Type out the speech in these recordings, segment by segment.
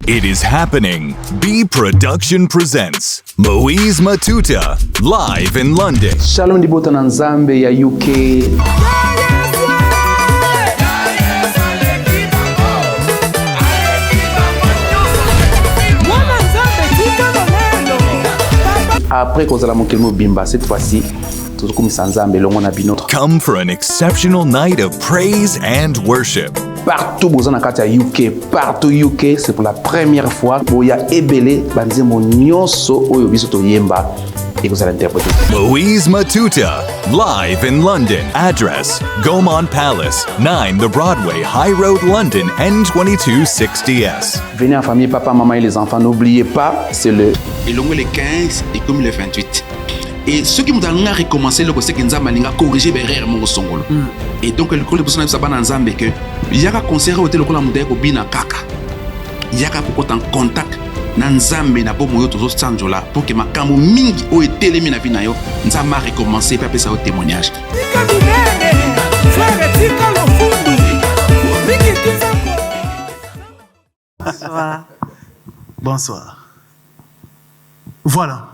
It is happening. B Production presents Moise Matuta live in London. Shalom Dibota na Nzambe ya UK. Après kozala mokilimo bimba, cette fois-ci tuzokumisa Nzambe longo na binoto. Come for an exceptional night of praise and worship. Partout bozana kati ya UK, partout UK, c'est pour la première fois boya ebele banzembo nyonso oyo biso toyemba et kozala interpréter. Moise Matuta live in London. Address: Gaumont Palace, 9 The Broadway, High Road, London, N2260S. Venez en famille, papa, maman et les enfants, n'oubliez pas, c'est le Elongo le 15 et comme le 28. Et ceux qui m'ont recommencé, c'est que nous avons corrigé les erreurs mon songolo. Et donc le coup de personnes qui sont ensemble que il y a un concert au téléphone modèle au bina kaka. Il y a un contact na nzambe na bo moyo tozo sanjola pour que makambo mingi o etelemi na bina yo nzamba recommencer pa pesa au témoignage. Bonsoir. Bonsoir. Voilà.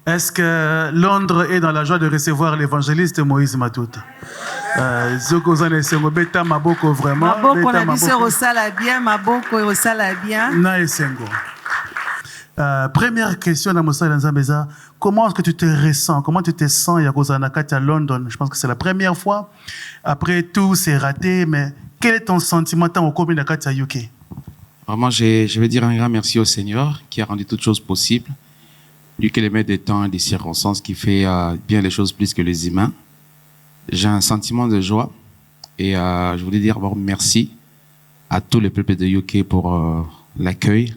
Est-ce que Londres est dans la joie de recevoir l'évangéliste Moise Matuta? Maboko vraiment. Maboko na biso osala bien, Maboko osala bien. Na esengo. Première question dans Moussa Nzambeza, comment est-ce que tu te ressens? Comment tu te sens à London? Je pense que c'est la première fois. Après tout, c'est raté, mais quel est ton sentiment au combien à UK? Vraiment, je veux dire un grand merci au Seigneur qui a rendu toutes choses possibles. Lui qui est le maître des temps et des circonstances, qui fait bien les choses plus que les humains. J'ai un sentiment de joie et je voulais dire d'abord merci à tout le peuple de UK pour l'accueil,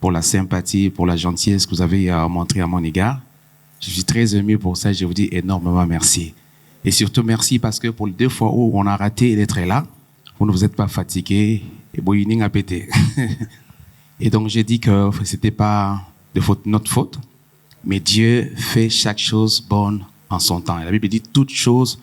pour la sympathie, pour la gentillesse que vous avez montré à mon égard. Je suis très ému pour ça et je vous dis énormément merci. Et surtout merci parce que pour les 2 fois où on a raté d'être là, vous ne vous êtes pas fatigué et Boyining a pété. Et donc j'ai dit que c'était pas de notre faute. Mais Dieu fait chaque chose bonne en son temps. Et la Bible dit toutes choses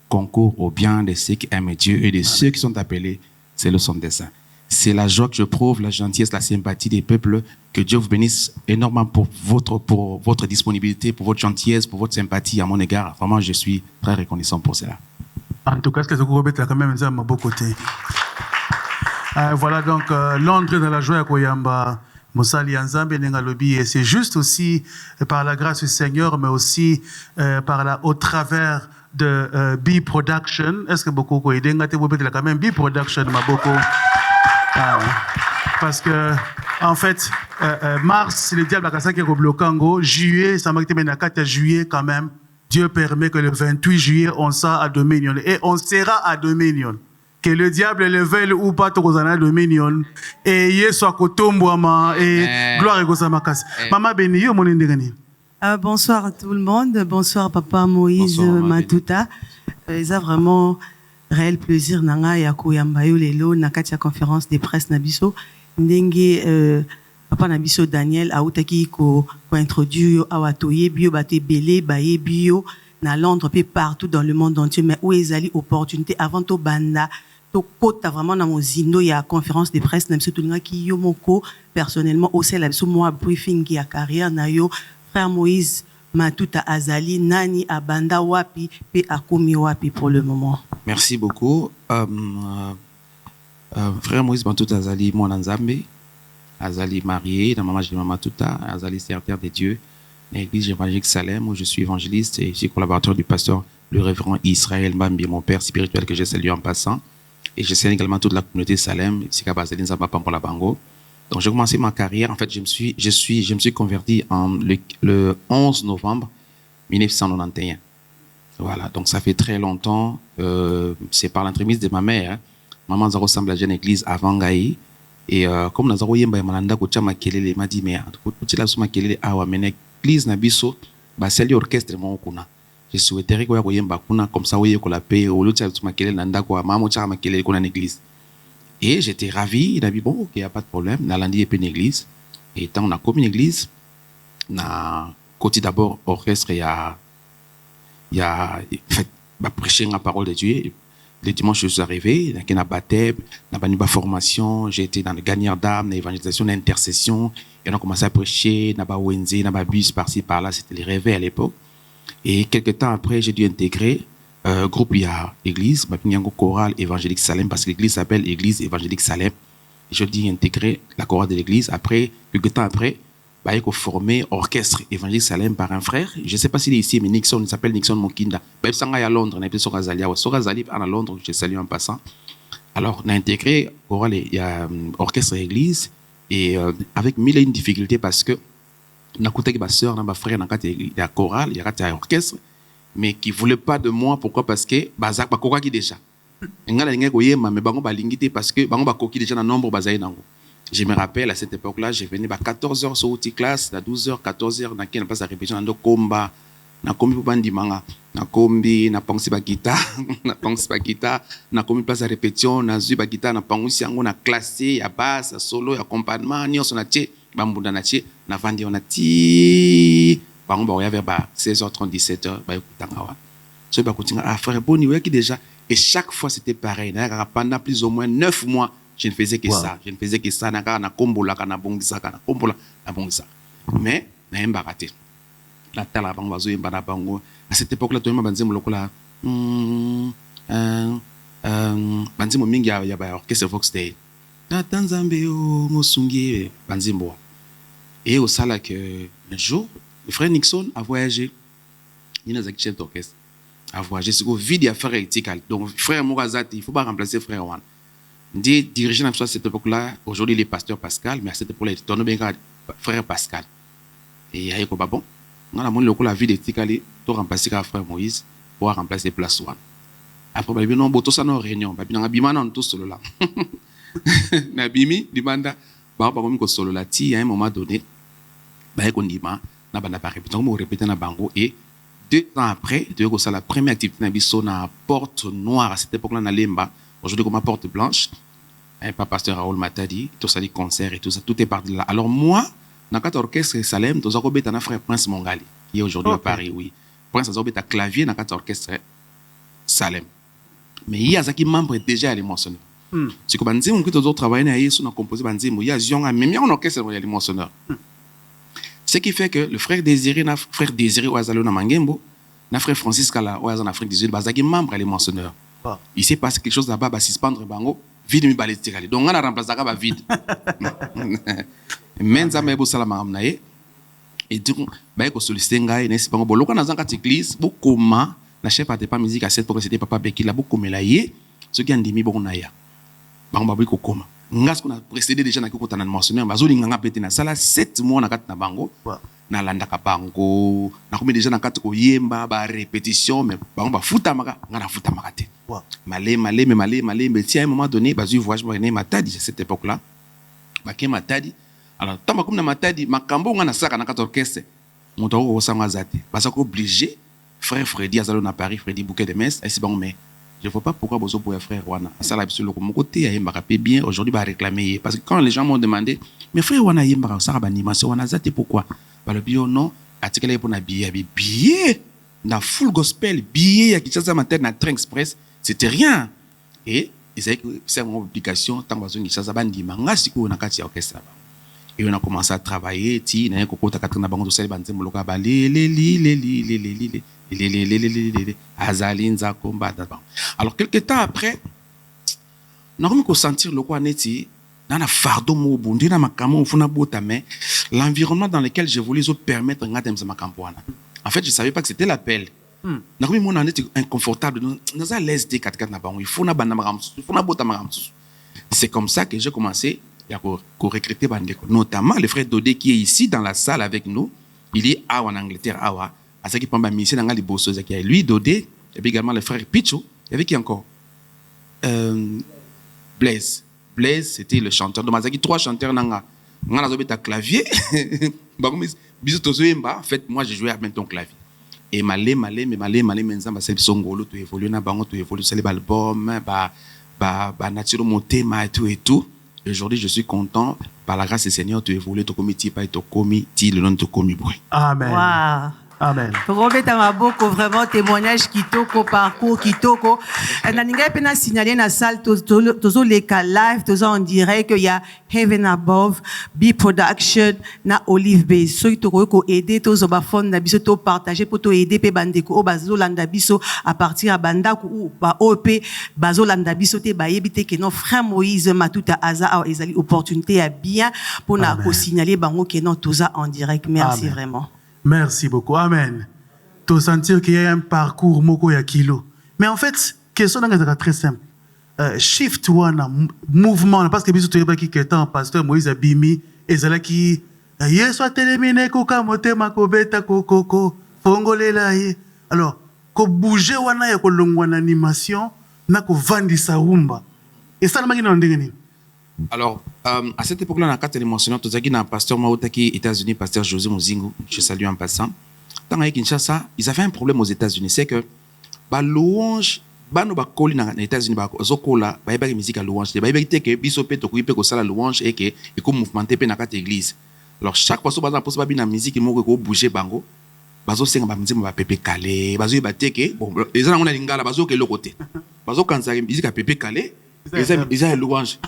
concourent au bien de ceux qui aiment Dieu et de ceux qui sont appelés selon son dessein. C'est la joie que je prouve, la gentillesse, la sympathie des peuples. Que Dieu vous bénisse énormément pour votre disponibilité, pour votre gentillesse, pour votre sympathie à mon égard. Vraiment, je suis très reconnaissant pour cela. En tout cas, ce que vous avez quand même à beau côté. Voilà donc Londres dans la joie à Koyamba. Moussali Nzambe Nengalobi, et c'est juste aussi par la grâce du Seigneur, mais aussi au travers de B Production. Est-ce que beaucoup ko aider ngate bobe la quand même B Production ma beaucoup parce que en fait mars le diable a cassé qui bloquango, juillet ça m'a été menakata juillet quand même. Dieu permet que le 28 juillet on sera à Dominion et on sera à Dominion. Que le diable le veuille ou pas, tu as dominion et il soit kotombouama et gloire et gozamakasi. Maman Béni, yo mon indégani. Bonsoir à tout le monde. Bonsoir papa Moïse Matuta. C'est vraiment réel plaisir nanga ya koyamba yo lelo na kati ya conférence de presse na biso ndenge papa na biso Daniel autaki ko introduire yo awatoye bio baté belé baye bio na Londres puis partout dans le monde entier mais où ezali opportunité avant to banda to kota vraiment na mozindo ya conférence de presse na biso tulinga ki yo moko personnellement au sein la biso moi briefing ya carrière na yo frère Moïse Matuta azali nani abanda wapi pe akomi wapi pour le moment. Merci beaucoup. Frère Moïse Matuta azali mon Nzambe, azali marié dans maman Matuta, azali serviteur de Dieu. L'église évangélique Salem, où je suis évangéliste et je suis collaborateur du pasteur, le révérend Israël Mambi, mon père spirituel que je salue en passant. Et je salue également toute la communauté Salem, Sikabazalin Zabapam pour la Bango. Donc j'ai commencé ma carrière, en fait je me suis converti le 11 novembre 1991. Voilà, donc ça fait très longtemps, c'est par l'entremise de ma mère. Maman Zaro ressemble à la jeune église avant Gaï. Et comme Nazaro Yemba Malanda Kocha Makelele m'a dit, mais tu l'as sous Makelele Awa Menek. L'église Nabiso, c'est l'orchestre mon kuna. Je souhaiterais que vous yemba kuna comme ça vous la paix au lieu de maquiller nanda quoi maman tcha maquiller kuna église. Et j'étais ravi, il a dit bon ok y a pas de problème, n'a lundi une église et tant on a comme une église, na côté d'abord orchestre il y a fait prêcher la parole de Dieu le dimanche, je suis arrivé, dans la baptême, dans la formation, j'ai été dans le gagneur d'âme, dans l'évangélisation, l'intercession, et on a commencé à prêcher, dans la Wenze, dans la bus, par-ci, par-là, c'était les réveils à l'époque. Et quelques temps après, j'ai dû intégrer groupe il y a l'église, chorale évangélique Salem, parce que l'église s'appelle Église évangélique Salem. Et je dis intégrer la chorale de l'église. Après, quelques temps après, il a formé orchestre évangélique Salem par un frère. Je ne sais pas s'il est ici, mais Nixon, il s'appelle Nixon Mokinda. Il est à Londres, il est à Londres, je salue en passant. Alors, on a intégré chorale, il y a orchestre église, et avec mille et une difficultés parce que on a écouté que ma soeur, ma frère, il y a chorale, il y a orchestre, mais qui ne voulait pas de moi. Pourquoi? Parce que Bazak Bakora qui déjà. Mais bango balingité parce que bango bakoki déjà dans nombre bazaï nango. Je me rappelle à cette époque-là, j'ai venu à 14h sur la classe, à 12h, 14h, dans qui on passe à répétition dans combat, na kombi pour bandi manga, na kombi, na pangsi ba guitare, na pangsi ba guitare, na kombi place à répétition, na zu ba guitare, na pangsi yango na classé, ya basse, ya solo, ya accompagnement, ni on s'en a tché, bambunda na tché, na vandi on a ti, bango ba oya vers 16h30, 17h, ba yokutangawa. So ba kutinga, ah frère Boni, ouais qui déjà, et chaque fois c'était pareil, pendant plus ou moins 9 mois, je ne faisais que ça. Je ne faisais que ça. Na kombola, na bongisa, na kombola, na bongisa. Mais, na yemba raté. La tala bango bazo yemba na bango. À cette époque-là, tout le monde banzi molokola. Banzi mo mingi ya ba orchestre Vox Day. Na tanzambe o mosungi banzi mboa. Et au sala que un jour, le frère Nixon a voyagé. Il a chef d'orchestre. A voyagé. C'est au vide à faire éthical. Donc frère Morazati, il faut pas remplacer frère Wan. Dit dirigeant à cette époque-là, aujourd'hui il est pasteur Pascal, mais à cette époque-là, il tourne bien frère Pascal. Et il y a quoi bon? On a montré la vie d'éthique, pour remplacer frère Moïse, pour remplacer place One. Après, il y a un boto ça dans réunion, il y a un bimana on tous solo là. Na bimi dimanda, ba ba ko solo là, ti à un moment donné, ba ko ndima na banda pa répéter, on répéter na bango et 2 ans après, de ça la première activité na biso na porte noire à cette époque-là na Lemba. Aujourd'hui, comme ma porte blanche, pas pasteur Raoul Matadi, tout ça, les concerts et tout ça, tout est parti de là. Alors moi, dans le orchestre Salem, tout ça, j'ai un frère Prince Mongali, qui est aujourd'hui à Paris, oui. Prince a un clavier dans l'orchestre Salem. Mais il y a un membre déjà à l'émotionneur. C'est comme on dit, on peut travailler sur un composé, il y a un même en orchestre à l'émotionneur. Ce qui fait que le frère Désiré, au Azalo na Mangembo, le frère Francis Kala, au Azalo en Afrique du Sud, il y a un membre à l'émotionneur. Il s'est passé quelque chose là-bas, suspendre bango, vide mi balé. Donc on a remplacé ça vide. Mais ça m'a beau salama amnaye. Et du coup, bah ko solliciter ngai nesi bango boloko na zanga église, beaucoup comment la chef pas musique à cette époque c'était papa Beki là beaucoup melaye, ce qui andimi bon na ya. Bango babi ko koma. Ngas qu'on a précédé déjà na ko tana mentionner, bazoli nganga pété na sala 7 mois na kat na bango. Na landa kabango na komi déjà na kati ko yemba ba répétition mais bango ba futa maka ngana futa maka te malé mais tiens à un moment donné bazu voyage moi né Matadi à cette époque là baké Matadi alors tamba comme na Matadi makambo ngana saka na kati orchestre moto ko sanga zate basa ko obligé frère Freddy azalo na Paris Freddy Bouquet de Metz et c'est bon mais je ne vois pas pourquoi bozo pour frère wana ça là sur le côté ya yemba rapé bien aujourd'hui ba réclamer parce que quand les gens m'ont demandé mais frère wana yemba ça ba animation wana zate pourquoi le bio non article pour na billet na full gospel billet ya Kinshasa matin na train express c'était rien et c'est une obligation tant que Kinshasa bandi manga siko na kati ya orchestre et on a commencé à travailler ti na ko kota katrina bango to sel banze moloka ba les azalinza combat. Alors quelques temps après on a commencé à sentir le quoi neti dans un fardeau mobundi na makamo funa bota mais l'environnement dans lequel je voulais permettre ngatem sa makampoana. En fait, je savais pas que c'était l'appel. Na komi mon était inconfortable dans à l'aise des 4 na bango, il faut na bana makamsu, il faut na bota makamsu. C'est comme ça que j'ai commencé à recruter bandeko, notamment le frère Dodé qui est ici dans la salle avec nous. Il est en Angleterre awa, à ce qui prend ba mission dans les bossos qui est lui Dodé et puis également le frère Picho, il y avait qui encore Blaise, c'était le chanteur. Donc, il y a 3 chanteurs. On a un clavier. En fait, moi, j'ai joué avec ton clavier. Et malé, maintenant, c'est le songolo, tu évolues, tu évolues, c'est l'album, nature monté, et tout. Aujourd'hui, je suis content. Par la grâce du Seigneur, tu évolues, tu commis, tu commis, le nom de commis. Amen. Wow. Amen. Robeta Maboko, vraiment témoignage kitoko, parcours kitoko. Naninga pena signaler na salle tozo leka live, tozo en direct qu'il y a Heaven Above, B Production, na Olive Base. So itoko ko aider tozo ba fond na biso to partager pour to aider pe bandeko o bazo landa biso à partir à bandaku ou ba OP bazo landa biso te ba yebite que non frère Moïse Matuta Aza a ezali opportunité à bien pour na ko signaler bango que non toza en direct. Merci. Amen. Vraiment. Merci beaucoup. Amen. Tu sentir qu'il y a un parcours moko ya kilo. Mais en fait, question est très simple. Shift one mouvement parce que biso to yebaki que tant pasteur Moïse Abimi ezala ki yeso atelemine ko kamotema ko beta ko fongolela ye. Alors, ko bouger wana ya ko longwa na animation na ko vandisa rumba. Et ça na makina ndenge nini? Alors, à cette époque-là, on a quatre émotions. Tout ça qui n'a pasteur Maotaki, États-Unis, pasteur José Mozingo, je salue en passant. Dans les Kinshasa, ils avaient un problème aux États-Unis, c'est que la louange, bano ba koli na États-Unis ba zokola, ba yeba musique à louange, ba yeba que bisope to kuipe ko sala louange et que et ko mouvementé pe na kata église. Alors chaque fois so ba pose ba bi na musique mo ko bouger bango, bazo senga ba mzima ba pepe calé, bazo yeba teke, bon, les gens on a lingala bazo ke lokote. Bazo kanza musique à pepe calé, ils ont louange.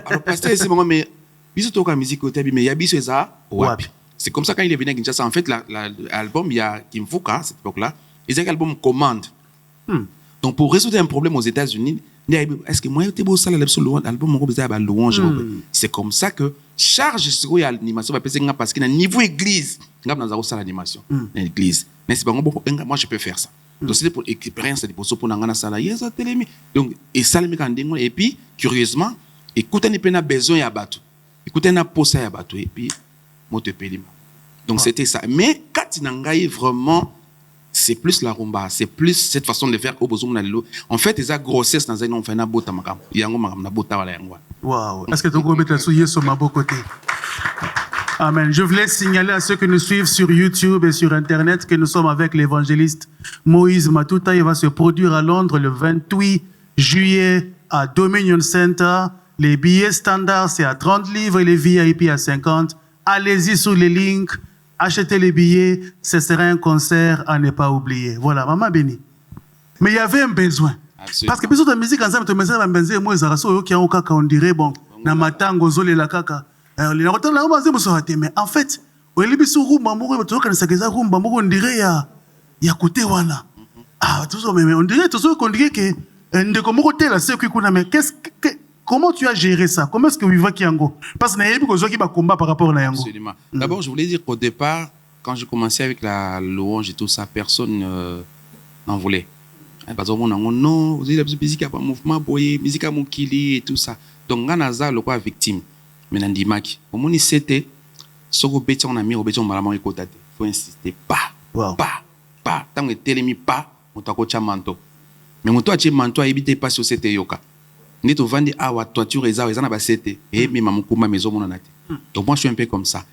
Alors, pasteur, c'est moment, mais biso toka musique au tabi, mais il y a biso eza wapi. C'est comme ça quand il est venu à Kinshasa. En fait, l'album, il y a Kimfuka, à cette époque-là, ils ont l'album Commande. Donc, pour résoudre un problème aux États-Unis, est-ce que moi, je suis l'album, louange. C'est comme ça que charge sur l'animation, parce qu'il y a un niveau église, dans l'animation, l'église. Mais c'est pas moi, je peux faire ça. Donc, c'était pour l'expérience, c'est pour ça pour nous ça. Donc, et ça, et puis, curieusement, écoutez, il y a besoin de bateau. Écoutez, il y a posa de bateau. Et puis, moi, te paye. Donc, c'était ça. Mais, quand il y a vraiment, c'est plus la rumba. C'est plus cette façon de faire au besoin de l'eau. En fait, il y a grossesse dans un fait un bota makam. Il y a un bota wala yangwa. Wow. Est-ce que tu peux mettre la souillée sur ma beau côté? Amen. Je voulais signaler à ceux qui nous suivent sur YouTube et sur Internet que nous sommes avec l'évangéliste Moïse Matuta. Il va se produire à Londres le 28 juillet à Dominion Center. Les billets standards, c'est à 30 livres et les VIP à 50. Allez-y sur les links, achetez les billets. Ce sera un concert à ne pas oublier. Voilà, maman béni. Mais il y avait un besoin. Absolument. Parce que plus de musique ensemble, tu me disais, moi, on dirait, bon, na matango, zole la kaka. Mais en fait, on dirait il y a côté wana. Ah, tout ça, mais on dirait tout ça qu'on dirait que comment tu as géré ça? Comment est-ce que Viva Kiango? Parce qu'il y a des gens qui ont combat par rapport à Yango. Absolument. D'abord, je voulais dire qu'au départ, quand j'ai commencé avec la louange et tout ça, personne n'en voulait. Parce que non, vous avez la musique à mouvement, musique à Mokili et tout ça. Donc, on a le quoi victime. Mais on dit maki, au moins c'était, ce que bêtis on a mis au bêtis on m'a la il faut insister, pas, tant que télémi pas, on t'a coaché manteau. Mais mon toit manteau a évité pas sur cette yoka. Ni to vandi awa toiture eza eza na ba c'était et mais maman kuma maison mon anate. Donc moi je suis un peu comme ça.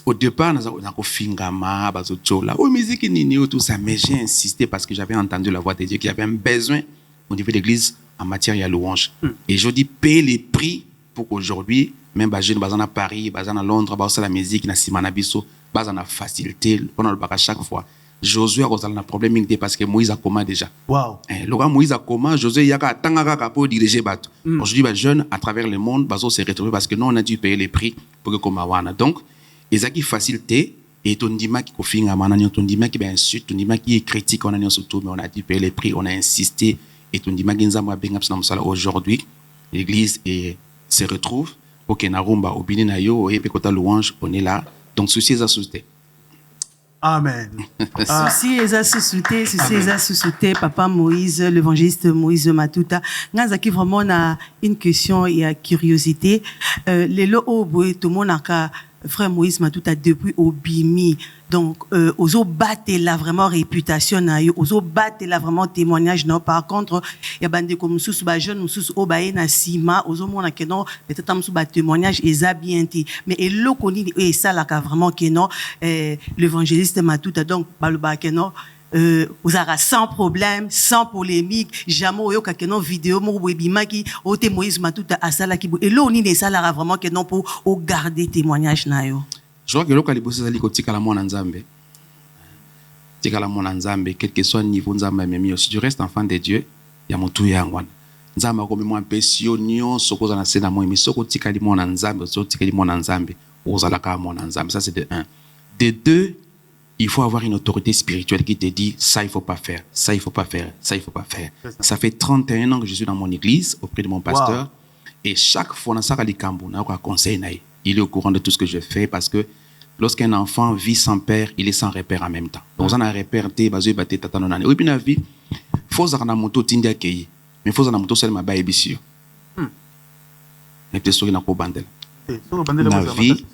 Au départ on a ko fingama bazo chola. Oh musique ni tout ça, mais j'ai insisté parce que j'avais entendu la voix de Dieu qu'il y avait un besoin au niveau de l'église en matière de louange. Et je dis payer les prix pour qu'aujourd'hui même les jeunes à Paris, à Londres, à la musique, à Simanabiso, à la facilité, pendant le bac à chaque fois. Josué a un problème parce que Moïse a comment déjà. Wow. Le Moïse a comment, Josué il y a un pour diriger bateau. Aujourd'hui, les jeunes à travers le monde, ils se retrouvent parce que nous, on a dû payer les prix pour que comme avant. Donc, ils ont facilité et on dit qu'il faut faire un on dit qu'il insulte, on dit qu'il critique, on a surtout, mais on a dû payer les prix, on a insisté et on dit qu'il aujourd'hui, l'église se retrouve. Ok, na rumba, au bini na yo, et puis quand louange, on est là. Donc, ceci est assouté. Amen. Ceci est assouté, Papa Moïse, l'évangéliste Moïse Matuta. Nazaki vraiment na une question et curiosité. Les lots au bout, tout le monde a frère Moïse Matuta depuis au Bimi. Donc, ozo battre la vraiment réputation na yo, ozo battre la vraiment témoignage non. Par contre, il y a bande comme sous ba jeune sous au baé na sima, ozo mona que non, peut-être am sous ba témoignage eza bien ti. Mais et lo koni et ça là ka vraiment que non, l'évangéliste Matuta donc ba le ba que non. Vous aurez sans problème, sans polémique, jamais au que non vidéo mo webima qui au Moïse Matuta asala ki et lo ni ne ça là vraiment que non pour garder témoignage na yo. Je crois que le Kalibosi Zali Kotika la Mwana Nzambe. tikala mona nzambe quel que soit niveau nzambe memi si tu restes enfant de Dieu ya motu yangwana nzambe ko memo empesio nyonso ko za na sena mo mais soko tikali mona nzambe so tikali mona nzambe ozala ka mona nzambe. Ça c'est de 1. De 2, il faut avoir une autorité spirituelle qui te dit ça il faut pas faire, ça il faut pas faire, ça il faut pas faire. Ça fait 31 ans que je suis dans mon église auprès de mon pasteur. Wow. Et chaque fois dans ça il est au courant de tout ce que je fais parce que lorsqu'un enfant vit sans père, il est sans repère en même temps. Donc on a un repère te bazo baté tata nonane. Oui bien la vie faut za na moto tindi akei mais faut za na moto seulement ba ebisio. Et te sori na ko bandel. La vie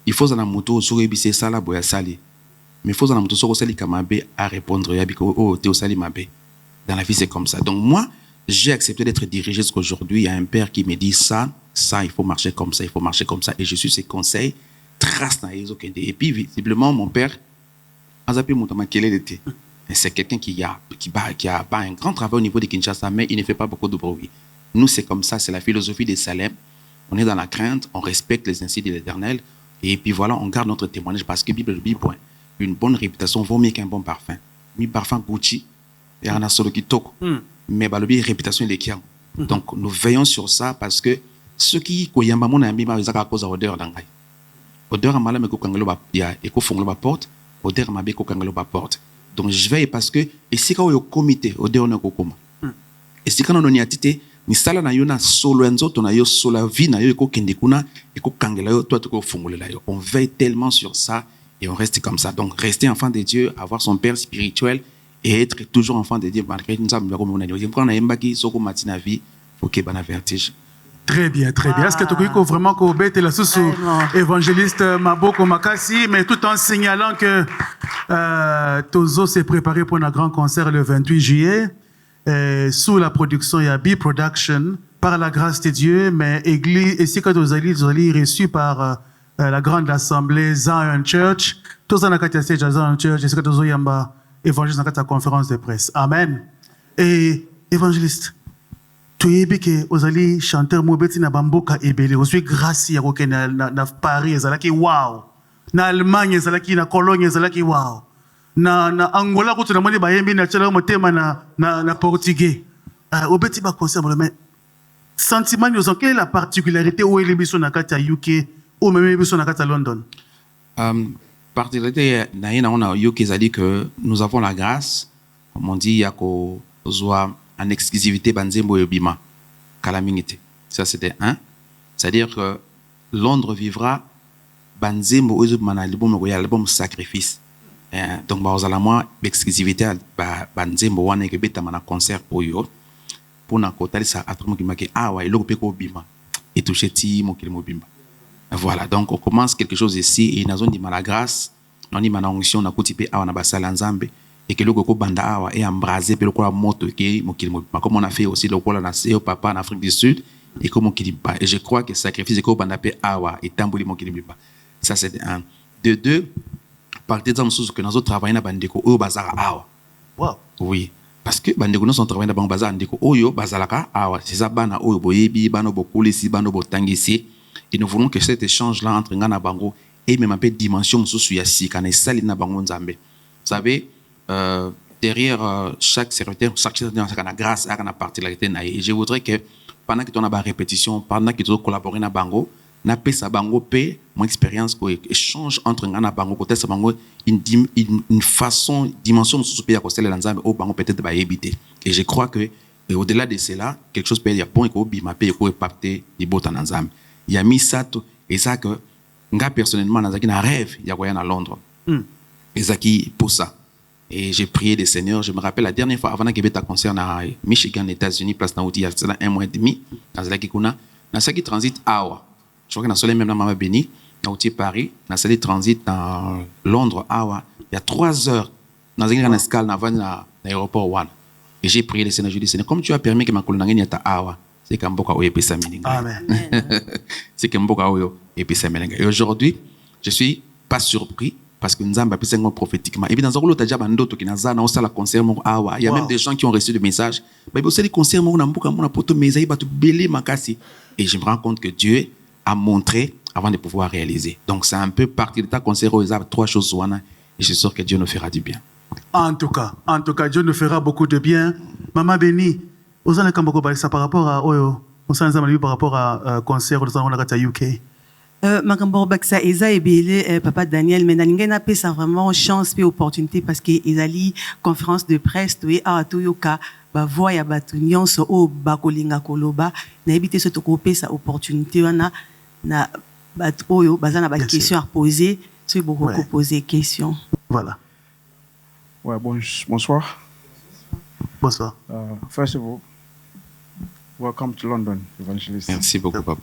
il faut za na moto sori ebisé sala boya sali. Mais il faut en avoir sali kamabe à répondre yabiko oh te sali mabe. Dans la vie c'est comme ça. Donc moi j'ai accepté d'être dirigé jusqu'aujourd'hui. Il y a un père qui me dit ça il faut marcher comme ça, il faut marcher comme ça et je suis ses conseils trace na yezo kende. Et puis visiblement mon père azapi mutama kele était. C'est quelqu'un qui a un grand travail au niveau de Kinshasa mais il ne fait pas beaucoup de bruit. Nous c'est comme ça, c'est la philosophie des Salem. On est dans la crainte, on respecte les insights de l'Éternel et puis voilà, on garde notre témoignage parce que Bible dit point. Une bonne réputation vaut mieux qu'un bon parfum. Mi parfum Gucci, et on a solo qui toque. Mais balobi réputation il est qui. Donc nous veillons sur ça parce que ceux qui koyamba mon ami ma ezaka cause odeur dangai. Odeur amala me ko kangelo ba ya e ko fongolo ba porte, odeur mabe ko kangelo ba porte. Donc je veille parce que et si ka yo comité odeur na ko koma. Et si kana no ni atite misala na yo na solo nzoto na yo solo vie na yo ko kende kuna e ko kangela yo toi to ko fongolela yo. On veille tellement sur ça. Et on reste comme ça. Donc, rester enfant de Dieu, avoir son père spirituel et être toujours enfant de Dieu. Très bien, très bien. Est-ce que tu as vraiment que la sous évangéliste Maboko Makasi, mais tout en signalant que Tozo s'est préparé pour un grand concert le 28 juillet sous la production, il y a B-Production, par la grâce de Dieu, mais église, ici quand vous allez reçu par la grande assemblée Zion Church, tous en a Zion Church, et c'est que vous avez évangéliste dans la conférence de presse. Amen. Et évangéliste, tu es bien que vous allez chanter Mobeti na Bamboka Ebele, vous êtes gracieux à Paris, vous allez wow. Na Allemagne, vous allez na Cologne, vous allez wow. Na Angola, vous allez na Bayembi, na Tchala, Motema, na Portugais. Au petit bas concert, mais sentiment, quelle est la particularité où il est mis sur la carte à UK? Ou même sur la carte à London. Particularité on a eu qui a dit que nous avons la grâce, comme on dit, il y a en exclusivité banzembo yobima kalamingite. Ça c'était un. C'est-à-dire que Londres vivra banzembo oyobima album sacrifice. Donc bah aux moi exclusivité banzembo wana ke beta mana concert oyo pour na kotali sa atomo ki make awa eloko pe ko bima et toucher ti mo kilimo bima. Voilà, donc on commence quelque chose ici et nous avons dit la grâce, on dit la onction, on a coupé à la Nzambe et que le goko banda awa est embrasé par le quoi moto qui comme on a fait aussi le quoi au papa en Afrique du Sud et comme on dit pas. Et je crois que sacrifice que banda pe awa et tamboli mon qui pas. Ça c'est un. De deux, par des hommes que nous avons travaillé dans bandeko au bazar awa. Wow. Oui. Parce que bandeko nous sont travaillé dans bazar ndeko oyo bazalaka awa. C'est ça bana oyo boyebi bano bokulisi bano botangisi. Et nous voulons que cet échange-là entre Ngana Bango et même un peu de dimension sous Yassi, quand Salina Bango Nzambe. Vous savez, derrière chaque serviteur, chaque serviteur a grâce à la particularité. Et je voudrais que pendant que tu as une répétition, pendant que tu collabores avec Bango, na pe sa Bango pe mon expérience ko échange entre Ngana Bango côté sa Bango une façon dimension sous pays à Costel Nzambe au Bango peut-être va éviter. Et je crois que au-delà de cela, quelque chose peut y a bon et ko bima pe ko parter des bottes en Nzambe. Il y a mis ça et ça que nga personnellement dans un rêve il y a quoi à Londres et ça qui pour ça et j'ai prié des seigneurs. Je me rappelle la dernière fois avant que j'étais à concert à Michigan, États-Unis, place Naouti, il y a 1 mois et demi dans la qui kuna dans ça qui transite Awa. Je crois que dans soleil même dans Mama Béni Naouti Paris dans ça qui transite dans Londres Awa. Il y a 3 heures dans une escale dans l'aéroport One et j'ai prié les seigneurs. Je dis Seigneur, comme tu as permis que ma colonne n'ait ta Awa. C'est comme beaucoup et puis ça Amen. C'est comme beaucoup et puis ça et aujourd'hui, je suis pas surpris parce que nous avons appris ça prophétiquement. Et puis dans un rôle déjà bandoto qui n'a pas dans la concert mon awa. Il y a même des gens qui ont reçu des messages. Mais aussi les concerts mon ambuka mon poto mais il va tout belé makasi. Et je me rends compte que Dieu a montré avant de pouvoir réaliser. Donc c'est un peu partie de ta concert où il y a 3 choses et je suis sûr que Dieu nous fera du bien. En tout cas, Dieu nous fera beaucoup de bien. Maman bénie, vous en avez ça par rapport à Oyo, par rapport à concert de la UK. Makambo Baksa Eza Ebele, Papa Daniel, mais Nalinga n'a pas vraiment chance et opportunité parce que Ezali conférence de presse, et à Toyoka, voix ya batunion so o bakolinga koloba, na éviter ce tokopé sa opportunité, na bat oyo, bazana ba question à poser, c'est beaucoup poser question. Voilà. Ouais, bonsoir. Bonsoir. First of all, welcome to London, Evangelist. Merci beaucoup, Papa.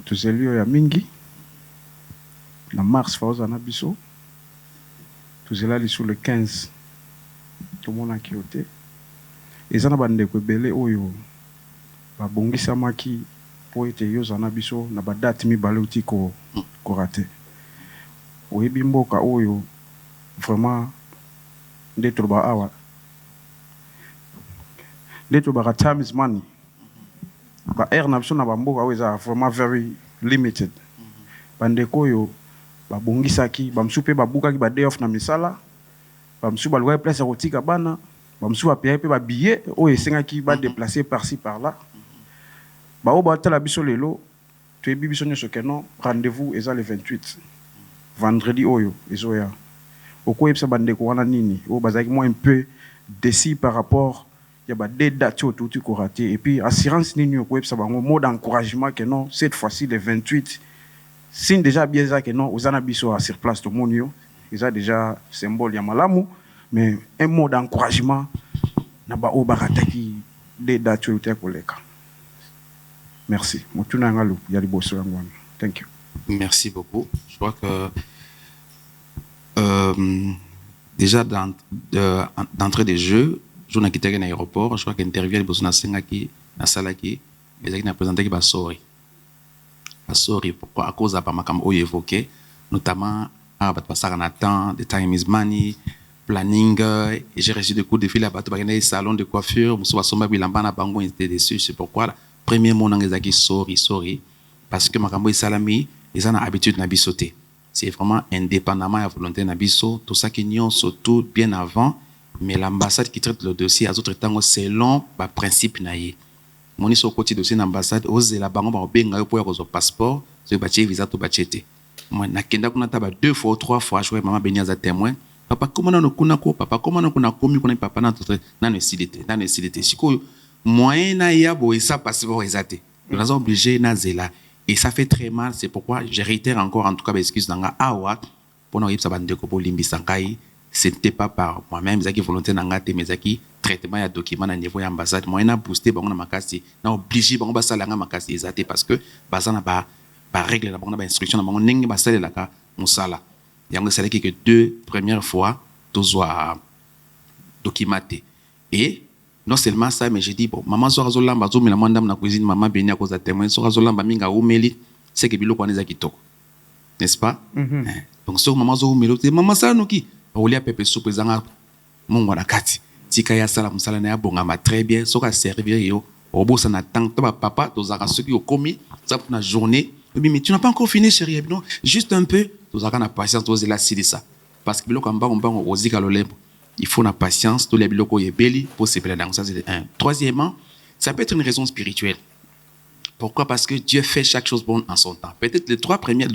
Tuzeli ya mingi na mars faoza na biso tuzela sur le 15 tomona kiote ezana bandeko ebele oyo babongisamaki po ete yoza na biso na badate mibale uti ko rate oyebi mboka oyo vraiment nde toloba awa nde tolobaka time is money. Ba air na biso na bamboka oyo eza vraiment very limited. Bandeko oyo babongisaki bamsu mpe babukaki ba day off na misala bamsu balwaki place ya kotika bana bamsu bapeyaki mpe babillet oyo esengaki badeplace par-ci par-là baoyo batala biso lelo toyebi biso nyonso keno rendez-vous eza le 28 vendredi oyo ezoya okoyebisa bandeko wana nini oyo bazalaki moi un peu décis par rapport il y a des dates autour du Koraté et puis assurance ni nous ça un mot d'encouragement que non cette fois-ci le 28 signe déjà bien ça que non aux anabiso sur place tout le monde ils a déjà symbole ya malamu mais un mot d'encouragement na ba obarataki des dates autour koleka. Merci mutuna ngalo ya liboso ngwana. Thank you. Merci beaucoup. Je crois que déjà d'entrée des jeux je n'ai quitté l'aéroport, je crois qu'interview les besoins qui na salaki les qui n'a présenté qui va sorry pourquoi à cause de pas ma cam évoqué notamment à passer en attend the time is money planning et j'ai reçu des coups de fil à bateau bagné salon de coiffure muso somba bilamba na bango était dessus c'est pourquoi la premier mot n'angeza qui sorry parce que ma cam salami ils ont l'habitude na bisoter c'est vraiment indépendamment à volonté na biso tout ça qui n'y surtout bien avant. Mais l'ambassade qui traite le dossier à d'autres temps selon le principe naïe. Mon iso côté dossier l'ambassade ose la banque ba benga pour avoir passeport, ce bâti visa to bâti. Moi na kenda kuna taba 2 fois ou 3 fois je maman benia za témoin. Papa comment on kuna ko papa comment on kuna komi kuna papa na tout na nécessité. Siko moyen na ya bo ça passeport ezate. Nous sommes obligés na zela et ça fait très mal, c'est pourquoi je réitère encore en tout cas excuse nanga awa pour nous yebsa bande ko limbi sankai. C'était pas par moi-même, mais qui volonté n'angate, mais qui traitement ya document à niveau ambassade. Moi, na boosté, bon, na makasi, na obligé, bon, basa langa makasi ezate parce que basa na ba règle, na bon, na ba instruction, na bon, n'engi basa le laka musala. Yango c'est que 2 premières fois, tozoa documenté. Et non seulement ça, mais j'ai dit bon, maman sera zolamba, zo mila mandam na cuisine, maman benia cause témoin, sera zolamba minga umeli, c'est que bilo kwaneza kitoko, n'est-ce pas? Donc so maman zo umeli, maman ça noki. Olia pepe soupe zanga mungu na kati tika ya sala musala na bonga ma très bien soka servir yo obosa na temps to papa to zaka ceux qui ont commis ça pour la journée mais tu n'as pas encore fini chérie non juste un peu to zaka na patience to zela ça parce que biloko mbango mbango ozika lolembo il faut na patience to les biloko yebeli pour se plaindre donc ça c'est un. Troisièmement ça peut être une raison spirituelle. Pourquoi? Parce que Dieu fait chaque chose bonne en son temps. Peut-être les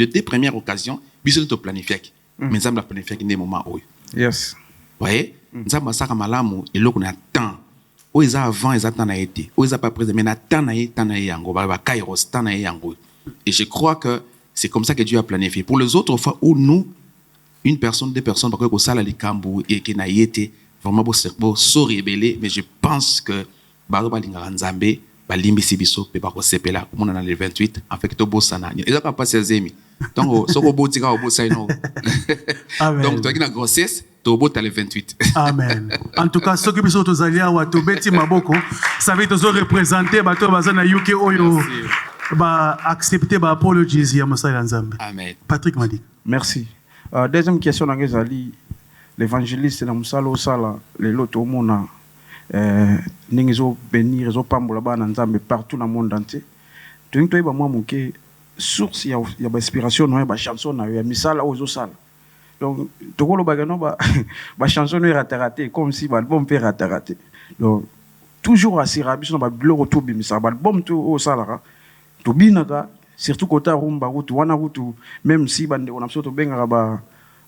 2 premières occasions biso to planifier mais ça me l'a planifié des moments où yes voyez ça m'a ça malamu et l'autre na temps où ils avant ils attendent à été où ils pas présent mais na temps na yango ba kairos temps na yango et je crois que c'est comme ça que Dieu a planifié pour les autres fois où nous une personne 2 personnes parce que ça la likambu et qui na été vraiment beau soribelé mais je pense que ba linga nzambe ba limbisi biso pe ba ko sepela comme on a le 28 en fait to bosana ils a pas ses amis. Donc, ce robot tira au bout ça donc toi qui na grossesse to bot le 28. Amen. En tout cas ceux qui biso to zalia wa to beti maboko ça veut to représenter ba to bazana UK oyo ba accepter ba apologies ya mosala nzambe. Amen. Patrick Madi. Merci. Deuxième question na ngezali l'évangéliste na musala osala le loto mona ningizo bénir zo pambola ba na nzambe partout dans le monde entier. Donc toi ba moi muke source ya inspiration na ba chanson na ya misala ozo sala Donc, tokolo bagano ba chanson no raté comme si ba album peut raté. Donc, toujours asira biso ba blog to bimisa ba album to o salara. To binaka surtout kota rumba rutu wana rutu même si bande on a surtout benga ba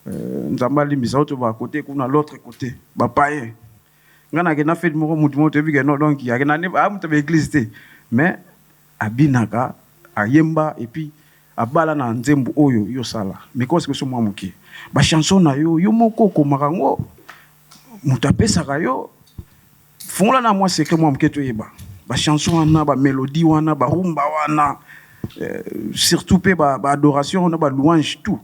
nzamba limisa to ba côté kuna l'autre côté ba paye. Ngana ke na fait mo mutu to bigeno donc ya ke na ne ba mutu be église te. Mais abinaka ayemba et puis abala na nzembo oyo yo sala mikosi ke so mwa muki ba chanson na yo moko ko marango mutapesa yo fungula na mwa secret mwa muketo yeba ba chanson wana ba mélodie wana ba rumba wana surtout pe ba adoration na ba louange tout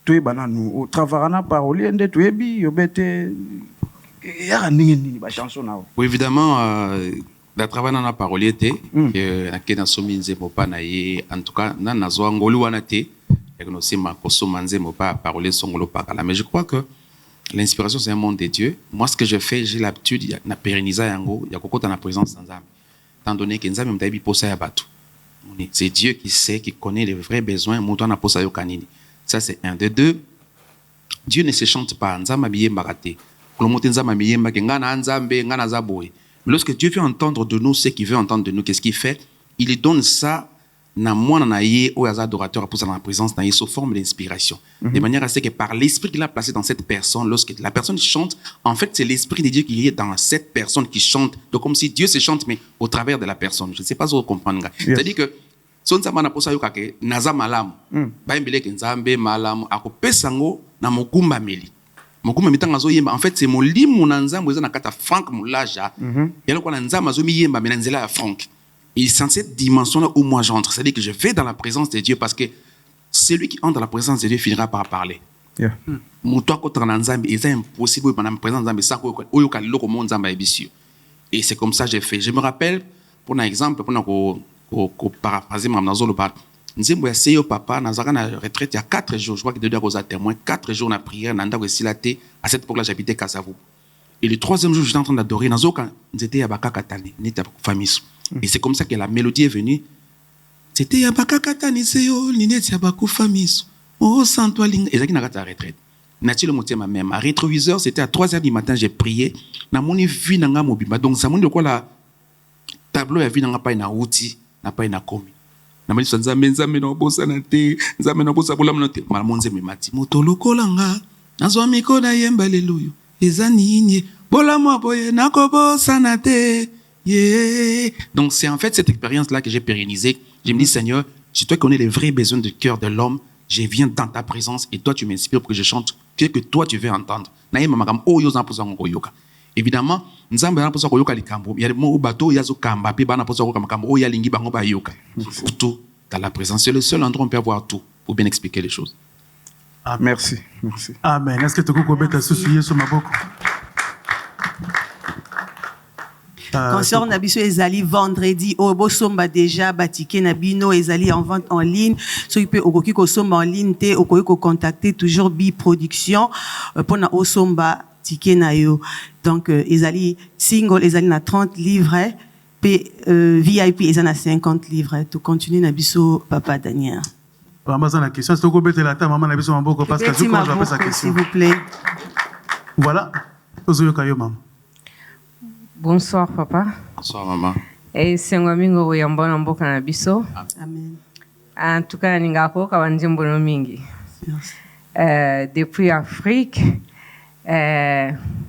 to yeba nanu au travarana parole ndé to yebi yo bete ya nini ba chanson na. Oui, évidemment la travail na parolier te ke na somi nzembo pa na ye en tout cas na nazwa ngoli wana te et que nous sommes kosoma nzembo pa parolier songolo pa kala. Mais je crois que l'inspiration c'est un monde de Dieu. Moi ce que je fais, j'ai l'habitude na pérenniser yango ya kokota na présence nzambe tant donné que nzambe mtabi posa ya batu. C'est Dieu qui sait, qui connaît les vrais besoins muto na posa yo kanini. Ça c'est un de deux. Dieu ne se chante pas nzambe biyemba kate. Kolomote nzambe biyemba ke ngana nzambe ngana zaboy. Mais lorsque Dieu veut entendre de nous ce qu'il veut entendre de nous, qu'est-ce qu'il fait? Il lui donne ça na moi na ye ou adorateur pour sa présence na ye sous forme d'inspiration. De manière à ce que par l'esprit qu'il a placé dans cette personne, lorsque la personne chante, en fait c'est l'esprit de Dieu qui est dans cette personne qui chante. Donc comme si Dieu se chante mais au travers de la personne. Je ne sais pas si vous comprenez. C'est-à-dire que son nzamba na posa yo kake naza malamu. Ba mbele ke nzambe malamu akopesa ngo na mokumba meli. En fait, c'est mon lit, mon ensemble, mon kata Franck Moulaja. Et alors, quand ensemble, mazo mi yemba, mais nzela Franck. Et c'est dans cette dimension-là où moi j'entre. C'est-à-dire que je vais dans la présence de Dieu parce que celui qui entre dans la présence de Dieu finira par parler. Moutoua contre l'ensemble, c'est impossible pendant la présence de Dieu, ça ou yoka loko mon ensemble ebisio. Et c'est comme ça que j'ai fait. Je me rappelle, pour un exemple, pour paraphraser ma nazolo par. Nzembo ya seyo papa nazaka na retraite il y a 4 jours, je crois que de deux à témoin 4 jours na prière nanda ko silate à cette époque là j'habitais Kasavu. Et le 3e jour j'étais en train d'adorer nazoka nzete ya bakakatani neta famille. Et c'est comme ça que la mélodie est venue. C'était ya bakakatani seyo lineti ya baku famille. Oh santo linga ezaki na kata retraite. Nati le motiema même à rétroviseur c'était à 3h du matin j'ai prié na moni vie nanga mobimba donc ça moni quoi la tableau ya vie nanga pa na outi na pa na komi. Na nzambe na bosa na te nzambe na bosa bola mnote malamonze memati motolo kolanga nazwa mikoda yemba leluyo eza nini bola mo boye na ko bosa na te yeah. Donc c'est en fait cette expérience là que j'ai pérennisée. Je me dis Seigneur, si toi connais les vrais besoins du cœur de l'homme, je viens dans ta présence et toi tu m'inspires pour que je chante ce que toi tu veux entendre. Na yema makam oyo za posa ngoyoka. Évidemment, nzambe na posa koyoka likambo. Il y a mo bateau yazo kamba pe bana posa koyoka makambo oya lingi bango ba yoka. Tout dans la présence, c'est le seul endroit où on peut avoir tout pour bien expliquer les choses. Amen. Merci, merci. Amen. Est-ce que tu peux mettre soucier sur ma boucle? Concert Nabiso ezali vendredi au Bosomba déjà batike Nabino ezali en vente en ligne. So peut okoki ko somba en ligne te okoki ko contacter toujours Bi Production pour na Osomba ticket na yo. Donc ezali single ezali na 30 livres VIP ezali na 50 livres. Tu continues Nabiso Papa Daniel. Maman la question c'est ko bete la ta maman Nabiso maboko parce que je crois que sa question. S'il vous plaît. Voilà. Ozoyo kayo maman. Bonsoir papa. Bonsoir maman. Et Sengomingo Oyambona Mboka na biso. Amen. En tout cas ningako kawanjimbo no mingi. Depuis Afrique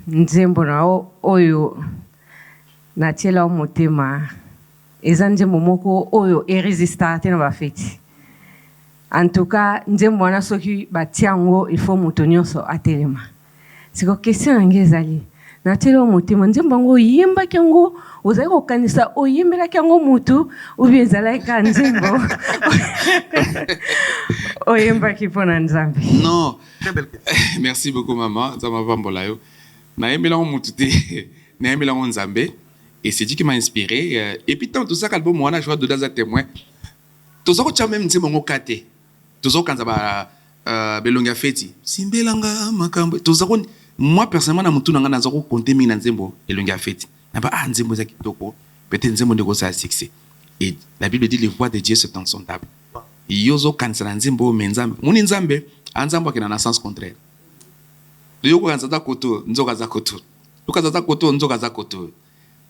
nzembo na oyo na tiela motema eza nzembo moko oyo irrésistable na bafeti. En tout cas nzembo na soki batiango il faut mutonyoso atelema. Siko question ngezali na telo motema nzembo ngo yimba kyango ozali kokanisa oyimbela kyango mutu ubiezala ka nzembo oyimba kipona nzambe. Non. Merci beaucoup maman, ça m'a vambola yo. Na yembela mutu te, na yembela nzambe et c'est Dieu qui m'a inspiré et puis tant tout ça album moi je vois dedans za témoin. Tout ça ko cha même nzembo ngo kate. Tout ça kanza ba belonga feti. Simbelanga makambo. Tout ça moi personnellement na mutu nanga nazako compter mingi na nzembo elonga feti. Na ba nzembo za kitoko, peut-être nzembo ndeko sa succès. Et la Bible dit les voies de Dieu sont insondables. Yozo kanisa na nzembo menzambe. Muni nzambe anzambo akina na sens contraire.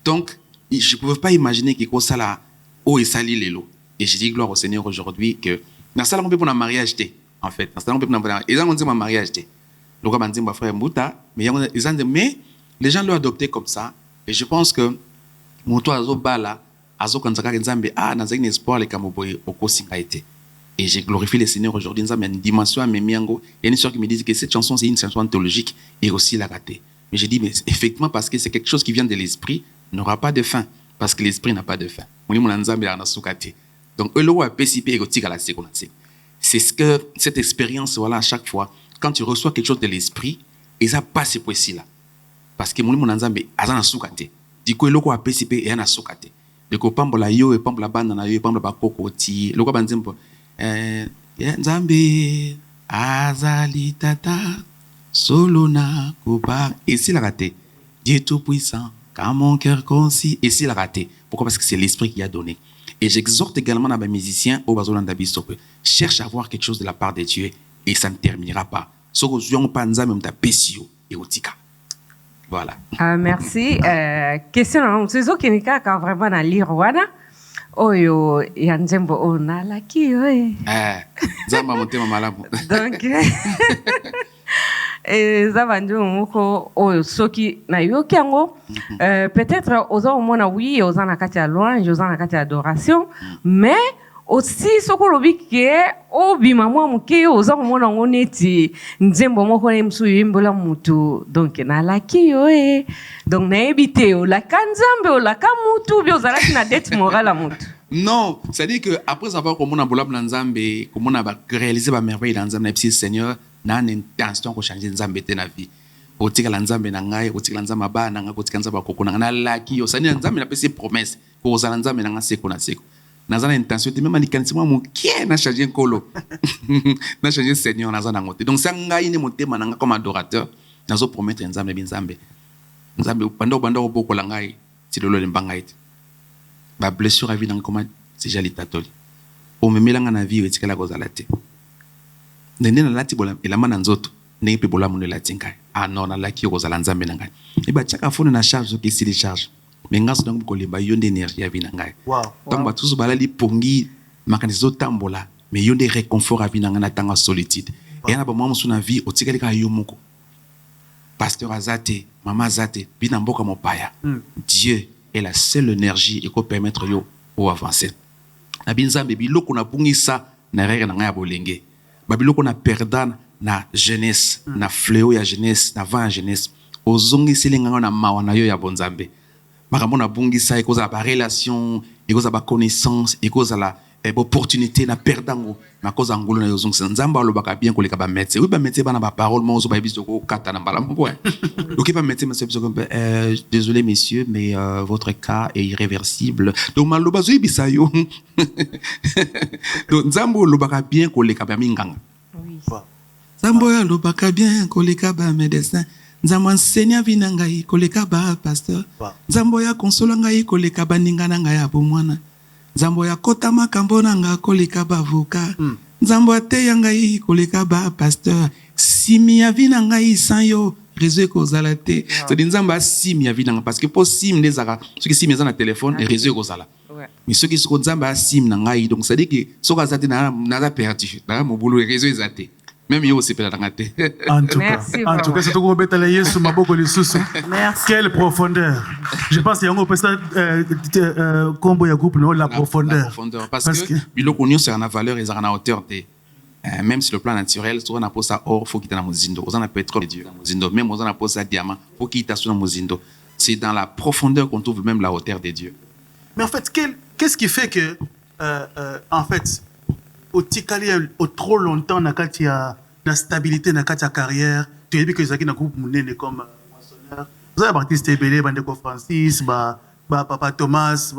Donc, je ne pouvais pas imaginer que ça là, oh, et sali lelo. Et j'ai dit gloire au Seigneur aujourd'hui que dans ça, on peut pour un mariage, en fait. Dans ça, on peut pour un mariage. Et là, on dit un mariage. Donc, on dit mon frère Mbouta, mais les gens l'ont adopté comme ça. Et je pense que mon toit azo bala, azo kanzaka nzambe, dans un espoir, les kamoboy, au kosinga été. Et j'ai glorifié le Seigneur aujourd'hui. Il y a une dimension à mes miango. Il y a une histoire qui me dit que cette chanson, c'est une chanson théologique et aussi la raté. Mais j'ai dit, mais effectivement, parce que c'est quelque chose qui vient de l'esprit, n'aura pas de fin. Parce que l'esprit n'a pas de fin. Donc, c'est ce que cette expérience, voilà, à chaque fois, quand tu reçois quelque chose de l'esprit, et ça passe pour ici là. Parce que mon nzambe, azana soukate. Du coup, loko a PCP et ana soukate. Le ko pambola yo et pambola banda yo, pambola bakoko ti. Loko banzembo. Nzambe azali tata solona koba. Et c'est la raté. Dieu tout puissant, quand mon cœur concis. Et c'est la raté. Pourquoi? Parce que c'est l'esprit qui a donné. Et j'exhorte également à mes musiciens au Bazolanda Bisope. Cherche à voir quelque chose de la part de Dieu et ça ne terminera pas. Voilà. Merci. Question c'est ça qui n'est quand vraiment dans l'Irwana. Oyo yanzembo ona la ki oye. Zamba motema malamu. Donc et ça va dire moko oyo soki na yoki yango peut-être oza omona oui oza na kati ya louange oza na kati ya adoration mais aussi soko lobi ke obima mwa moke oza komona ngo neti nzembo moko na msu yimbola mutu donc na laki yo donc na ebite o la kanzambe o la kamutu bi ozala na dette morale à mutu. Non, c'est-à-dire que après avoir comme on a bolab nzambe, comme on a réalisé ba merveille dans nzambe petit Seigneur, na une intention ko changer nzambe te na vie. Otika la nzambe na ngai, otika la nzambe ba na ngai, otika nzambe koko na laki yo. C'est-à-dire nzambe na pesi promesse ko ozala nzambe na ngai seko na seko. Nazana intention même manikanisi mo qui na changer kolo. Na changer Seigneur nazana ngote. Donc ça ngai ne motema na ngai comme adorateur, nazo promettre nzambe binzambe. Nzambe bando boko la ngai, ti lolo le bangai. Ba blessure à vie dans comment c'est jali tatoli. O me melanga na vie etikala ko zalate. Ndende na lati bola elama na nzoto, ne pe bola mun lati ngai. Ah non na laki ko zala nzambe na ngai. E ba chaka fone na charge ki si charge. Mais ngaso donc ko lemba yonde énergie à vie na ngai. Wow. Donc ba tous bala li pongi makanizo tambola, mais yonde réconfort à vie na ngai na tanga solitude. Et na ba mo na vie otikali ka yomoko. Pasteur Azate, maman Azate, bina mboka mopaya. Dieu est la seule énergie qui peut permettre yo pour avancer. Na binzambe biloko na bungisa na rere na ngaya bolenge. Ba biloko na perdan na jeunesse, na fléau ya jeunesse, na vent jeunesse. Ozongi silinga na mawa na yo ya bonzambe. Makambo na bungisa ekoza ba relation, ekoza ba connaissance, ekoza la opportunité na perdango na cause ngolo na yozong nzamba lo baka bien koleka ba médecin. Oui ba médecin bana ba parole mo zo ba biso ko kata na mbala mbo. Donc pas médecin mais désolé messieurs mais votre cas est irréversible. Donc maloba zo ibisa yo. Donc nzambo lo baka bien koleka ba minganga. Oui. Nzambo lo baka bien koleka ba médecin. Nzambo enseignant vinanga yi koleka ba pasteur. Nzambo ya consola ngai koleka ba ningana ngai abomwana. Nzambo ya kota makambo nanga koleka ba avocat. Nzambo ate ya ngai koleka ba pasteur. Simi ya vi na ngai sans yo réseau kozala te. C'est dit nzambo simi ya vi nanga parce que pour sim les ara ceux qui simi na téléphone et réseau kozala. Mais ceux qui sont nzambo sim na ngai donc ça dit que so kazate na perdu. Na mo boulot réseau ezate. Même yo c'est pas la ngate. En tout cas, c'est tout gros bétal Yesu maboko les sous. Merci. Quelle profondeur. Je pense qu'il y a un peu combo ya groupe non la profondeur. Parce que biloko nyo c'est en valeur et en hauteur de même sur le plan naturel, soit on a posé ça or, faut qu'il y ait dans mozindo. On a pétrole Dieu dans mozindo. Même on a posé ça diamant, faut qu'il y ait dans mozindo. C'est dans la profondeur qu'on trouve même la hauteur de Dieu. Mais en fait, qu'est-ce qui fait que en fait au tikali au trop longtemps na kati ya la stabilité na kati ya carrière, tu as vu que zaki na groupe munene comme moissonneur. Vous avez Baptiste Ebele, Bandeko Francis, Papa Thomas,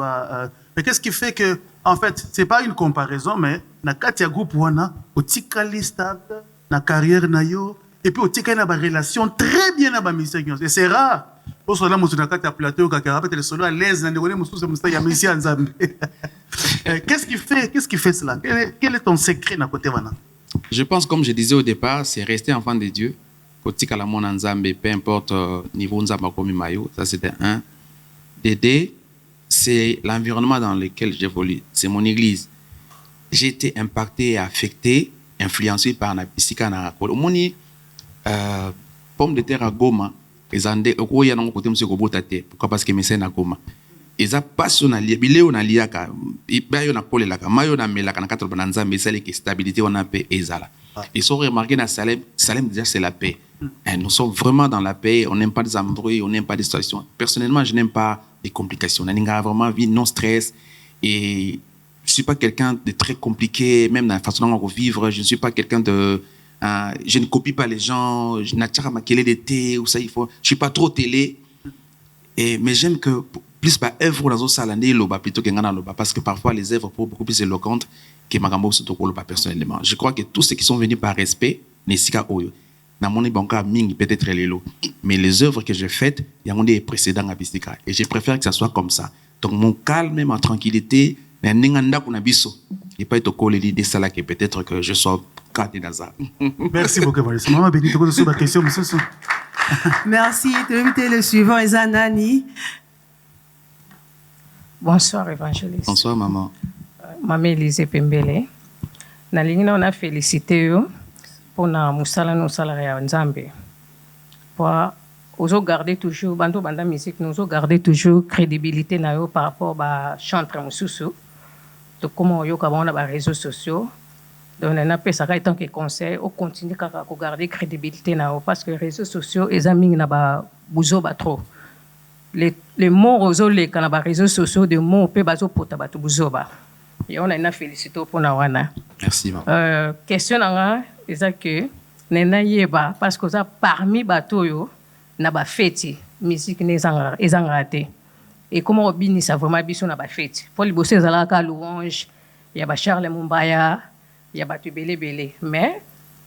mais qu'est-ce qui fait que en fait, c'est pas une comparaison mais na kati ya groupe wana au tikali stable na carrière na yo et puis au tikali na ba relation très bien na ba mission. Et c'est rare. Pour cela moi na kati ya plateau ka rappeler le solo à l'aise na ndeko mususu musta ya mission nzambe. Qu'est-ce qui fait cela? Quel est ton secret na côté wana? Je pense, comme je disais au départ, c'est rester enfant de Dieu kotika la mona nzambe, peu importe niveau nzamba komi mayo, ça c'était un. De deux, c'est l'environnement dans lequel j'évolue, c'est mon église. J'ai été impacté et affecté, influencé par la piscine na rakolo. Moni pomme de terre à Goma, les andés au ya non côté monsieur Kobotate, pourquoi parce que mes na Goma. Ils a passionné bileo na liaka, bayo na pole la mayo na melaka na 4 bananza mais c'est que stabilité on a paix ezala. Ils sont remarqués dans Salem déjà c'est la paix. Et nous sommes vraiment dans la paix, on n'aime pas des embrouilles, on n'aime pas des situations. Personnellement, je n'aime pas des complications. On a vraiment vie non stress et je suis pas quelqu'un de très compliqué, même dans la façon dont on vivre. Je ne suis pas quelqu'un de, je ne copie pas les gens. Je n'ai pas maquillé d'été ou ça il faut. Je suis pas trop télé. Mais j'aime que plus par œuvre dans salane loba plutôt que ngana loba parce que parfois les œuvres sont beaucoup plus éloquentes que magambo surtout loba personnellement. Je crois que tous ceux qui sont venus par respect nesika oyo. Dans mon banca ming peut-être les lots, mais les œuvres que j'ai faites, il y a des précédents à Bistika et je préfère que ça soit comme ça. Donc mon calme, même en tranquillité. Et pas être au col l'idée ça là que peut-être que je sois cadre dans ça. Merci beaucoup, Maurice. Maman Benito, vous avez une question, monsieur. Merci. Le suivant est Zanani. Bonsoir, évangéliste. Bonsoir, maman. Maman Élise Pembele. Nalingi na félicité yo pour na musala no salaire nzambe. Pour ozo garder toujours bando banda musique nous ozo garder toujours crédibilité na yo par rapport ba chantre mususu. De comment yo ka ba na ba réseaux sociaux. Donc on a pas ça tant que conseil au continuer à garder crédibilité na yo parce que les réseaux sociaux les amis na ba buzo ba trop. Les mots ozo les kana ba réseaux sociaux de mots pe bazo pota ba to buzo ba. Et on a une félicité pour na wana. Merci maman. Question nga c'est que nena yeba parce que ça parmi bato yo na ba fête musique ezangate et comment obini ça vraiment biso na ba fête pour les bosser zala ka louange ya ba Charles Mumbaya ya ba tubele mais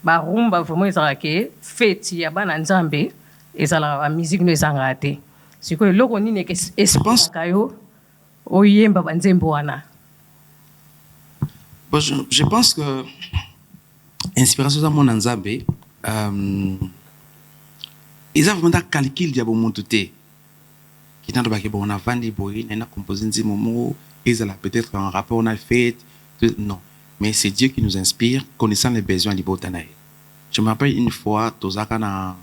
ba rumba vraiment ezalake fête ya bana nzambe ezala ba musique ezangate c'est que loko nini que espace kayo oyemba banzembo wana. Je pense que inspiration dans mon nzambe ils ont vraiment calculé diabo montuté qui n'a pas que bon on a vendu boy on a composé un moment ils ont peut-être un rapport on a fait non mais c'est Dieu qui nous inspire connaissant les besoins du botanaï. Je me rappelle une fois tozaka na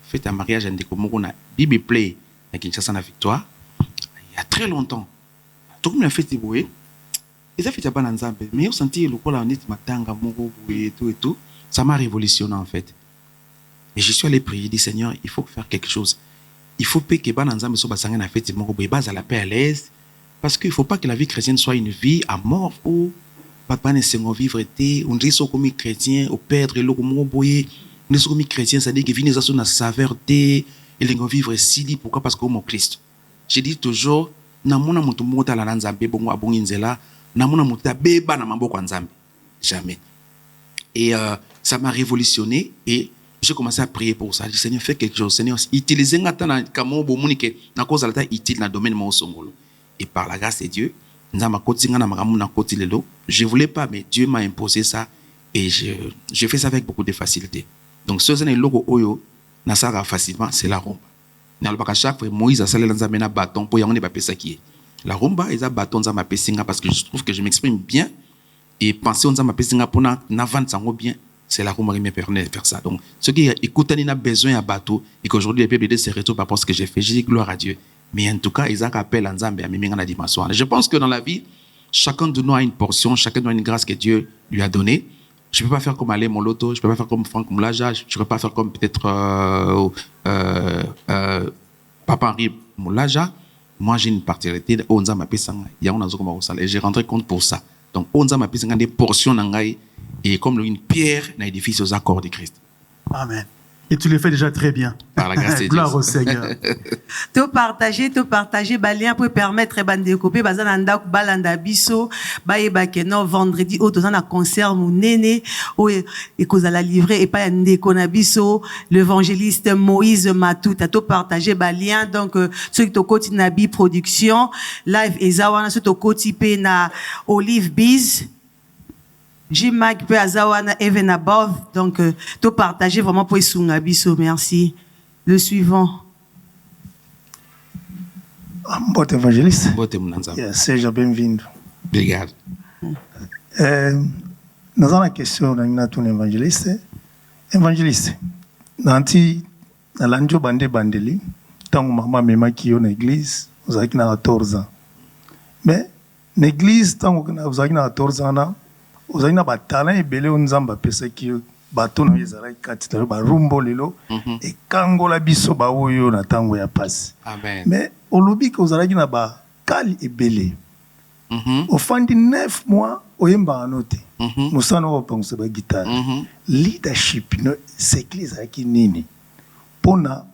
fait un mariage en déco on a Bibi Play à Kinshasa na Victoire il y a très longtemps tout le monde a fait boy ils ont fait un ban nzambe mais on sentit le quoi là on est matanga moko boy et tout ça m'a révolutionné en fait. Et je suis allé prier, dit Seigneur, il faut faire quelque chose. Il faut pas que les gens soient la paix à l'aise. Parce qu'il ne faut pas que la vie chrétienne soit une vie à mort ou papa ne sait vivre. On dit que comme chrétien, au perdre, le comme boyer, on dit comme chrétien, ça dit que vie n'est pas une saveur et les vivre si pourquoi parce que mon Christ. Je dis toujours, na mona mutu mota la nzambe bongo abongi nzela, na mona mutu beba na mambo kwa nzambe. Jamais. Et ça m'a révolutionné et j'ai commencé à prier pour ça. Je dis, Seigneur, fais quelque chose. Seigneur, utilisez ngata kamo bomunike na cause la ta utile na domaine mo songolo. Et par la grâce de Dieu, je voulais pas, mais Dieu m'a imposé ça et je fais ça avec beaucoup de facilité. Donc ce n'est logo oyo na sara facilement, c'est la rumba. Na le chaque fois Moïse a salé dans un bâton pour y en pas ça qui est. La rumba est un bâton dans ma pessinga parce que je trouve que je m'exprime bien et penser on ma pessinga pour na vendre ça bien. C'est la rumba qui me permet de faire ça. Donc, ceux qui écoutent, ils ont besoin d'un bateau et qu'aujourd'hui, les peuples se retrouvent par rapport à ce que j'ai fait. Je dis gloire à Dieu. Mais en tout cas, ils ont appelé à Nzambe à Miming la dimension. Je pense que dans la vie, chacun de nous a une portion, chacun de nous a une grâce que Dieu lui a donnée. Je ne peux pas faire comme Alain Moloto, je ne peux pas faire comme Franck Moulaja, je ne peux pas faire comme peut-être Papa Henri Moulaja. Moi, j'ai une particularité. Et j'ai rentré compte pour ça. Donc, on a des portions et comme une pierre dans l'édifice aux accords de Christ. Amen. Et tu le fais déjà très bien. Par la grâce de Dieu. Gloire au Seigneur. Te partager, balien pour permettre de couper, bazananda balanda biso, baye non vendredi au dans un concert mon néné, et cause à la livrer et pas ndeko na biso, l'évangéliste Moïse Matouta. Te partager balien donc ceux qui to koti nabi production live ezawana ceux to koti pe na Olive Biz. J-Mac peut azawana even above. Donc, tout partager vraiment pour Isungabiso. Merci. Le suivant. Bote évangéliste. Bote Mounanza. Seja bem-vindo. Obrigado. Nós uma questão na tua evangelista. Evangelista. Nanti na lanjo bande bandeli. Tango mama mema kiyo na église. Vous avez 14 ans. Mais l'église tango vous avez 14 ans. Vous avez ba talent ebele onzamba pesa kiyo. Bato na ezala katita ba rumbo lelo e kangola biso ba oyo na tango ya passe. Amen. Mais olobi que ozalaki na ba kali ebele. Ofandi 9 mois oyemba anote. Musana opangusa ba guitare. Leadership no église aki nini. Pona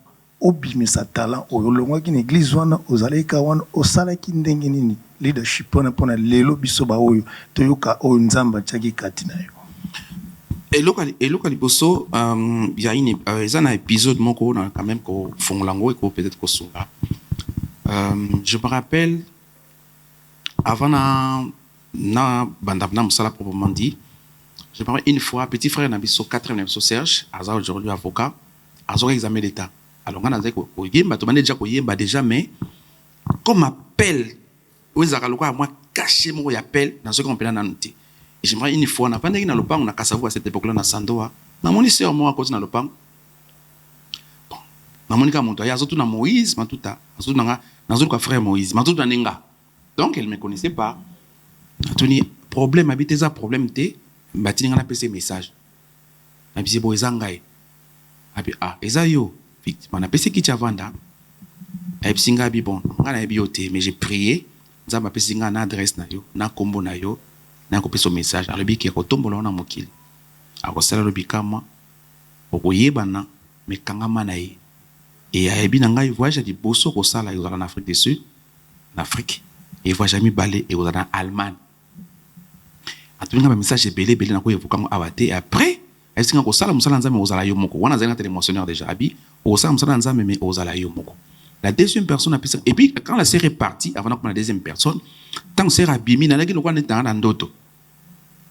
obimisa talent oyo longwaki na église wana ozalaka wana osalaki ndenge nini. Leadership pona lelo biso ba oyo toyoka oyo nzamba tshaki kati na yo. Et local liboso, il y a un épisode mon quand même qu'on fongolango et qu'on peut-être qu'on songa. Je me rappelle avant na bandavna musala proprement dit. Je me rappelle une fois petit frère Nabiso 4e Serge, Aza aujourd'hui avocat, Aza examen d'état. Alors on a dit ko yemba to mané déjà ko yemba déjà mais comme appel ouezaka lokwa moi caché mo appel dans ce qu'on peut na noter. Et j'aimerais une fois, on a pas dit que dans le pan, on a qu'à savoir à cette époque-là, on a Sandoa. Dans mon lycée, moi, à cause dans le pan. Bon, dans mon cas, mon toit, il y a surtout dans Moïse, mais tout à, surtout dans frère Moïse, mais tout dans Nenga. Donc, elle ne me connaissait pas. Tony, problème, habiter ça, problème, t'es, bâti, on a passé message. Et puis, c'est bon, Zangaï. Et puis, ah, Ezayo, on a passé qui t'y a vendu. Et puis, Singabi, bon, on a bioté, mais j'ai prié, ça m'a passé une adresse, na combo, na yo. Na ko peso message alobi ki ko tombola na mokili akosala lobi kama okoyebana me kangama na ye et ayebi na ngai voyage di boso ko sala yo en Afrique du Sud en Afrique et voyage mi balé et en Allemagne atulinga ba message belé na ko evoka ngo abate après est-ce que ko sala musala nzame ozala yo moko wana zanga tele émotionneur déjà abi o sala musala nzame mais ozala yo moko. La deuxième personne a et puis quand la série est partie avant qu'on la deuxième personne tant c'est rabimi na naki lokwa neta na ndoto.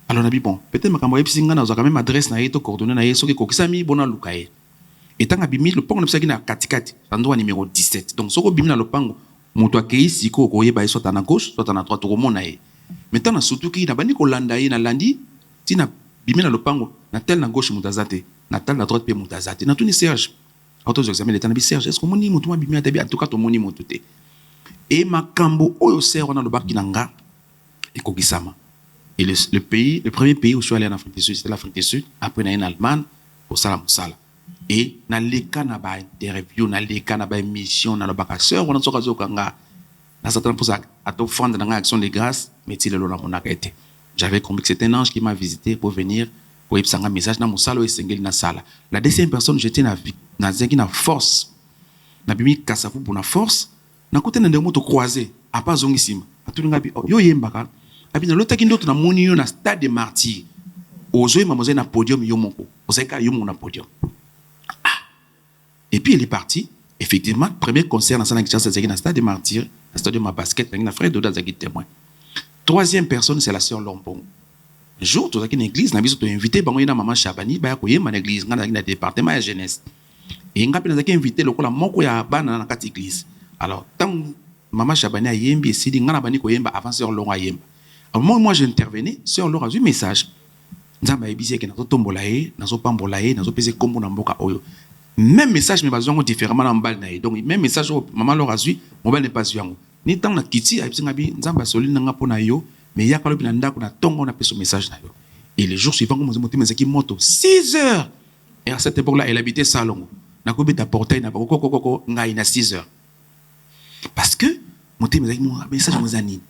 Alors on a dit bon peut-être makambo yepsi ngana za quand même adresse na yeto coordonnées na yeso ki kokisami bona lukaye. Et tant abimi le pango na pisa na katikati endroit numéro 17. Donc soko bimi na le pango moto akei siko ko yeba soit na gauche soit na droite ko mona ye. Maintenant surtout ki na bani ko landa ye na landi tina bimi na le pango na tel na gauche mutazate na tel na droite pe mutazate na tuni Serge. Autos examen l'état na Serge est-ce que moni moto ma bimi atabi en tout cas to moni moto te. Et makambo oyo Serge na le baki nanga et kokisama. Et le premier pays où je suis allé en Afrique du Sud, c'était l'Afrique du Sud. Après, on a en Allemagne, pour Salam Sala. Et dans les cas, on a interview, dans les cas, on a mission, dans le bac à sœur, on a sorti au Kanga. Dans certains pour ça, à tout fond dans l'action de grâce, mais il est là, on a arrêté. J'avais compris que c'était un ange qui m'a visité pour venir, pour y un message dans mon salon et s'engager dans la salle. La deuxième personne, j'étais dans la force. Dans la Kassafou pour la force, dans le côté de moto croisé, à pas zongissim. À tout le monde, yo yembaka. Abina l'autre qui d'autre na moni na stade de martyr. Ozoé mamoze na podium yomoko. Ozeka yomo na podium. Et puis il est parti. Effectivement, premier concert dans sa Kinshasa c'est na stade de martyr, na stade de ma basket, na frère Doda Zaki témoin. Troisième personne c'est la sœur Lombong. Un jour tu as une église na biso to invité bango na maman Chabani ba ko yema na église ngana na département ya jeunesse. Et ngapi na zaki invité lokola moko ya bana na kati église. Alors tant maman Chabani a yembi sidi ngana bani ko yemba avant sœur Long a yemba. Au moment où moi j'intervenais, sœur Laura a eu un message. Nzamba ebisi ke na tombola ye, na zo pambola ye, na zo pese kombo na mboka oyo. Même message mais bazongo différemment na mbal na ye. Donc même message maman Laura a eu, mobile n'est pas yango. Ni tant na kiti a ebisi ngabi nzamba soli na ngapo na yo, mais ya kalobi na ndako na tongo na peso message na yo. Et les jours suivants comme moto mezaki moto 6 heures. Et à cette époque-là, elle habitait Salongo. Na ko beta portail na ko ngai na 6 heures. Parce que moto mezaki message mozani.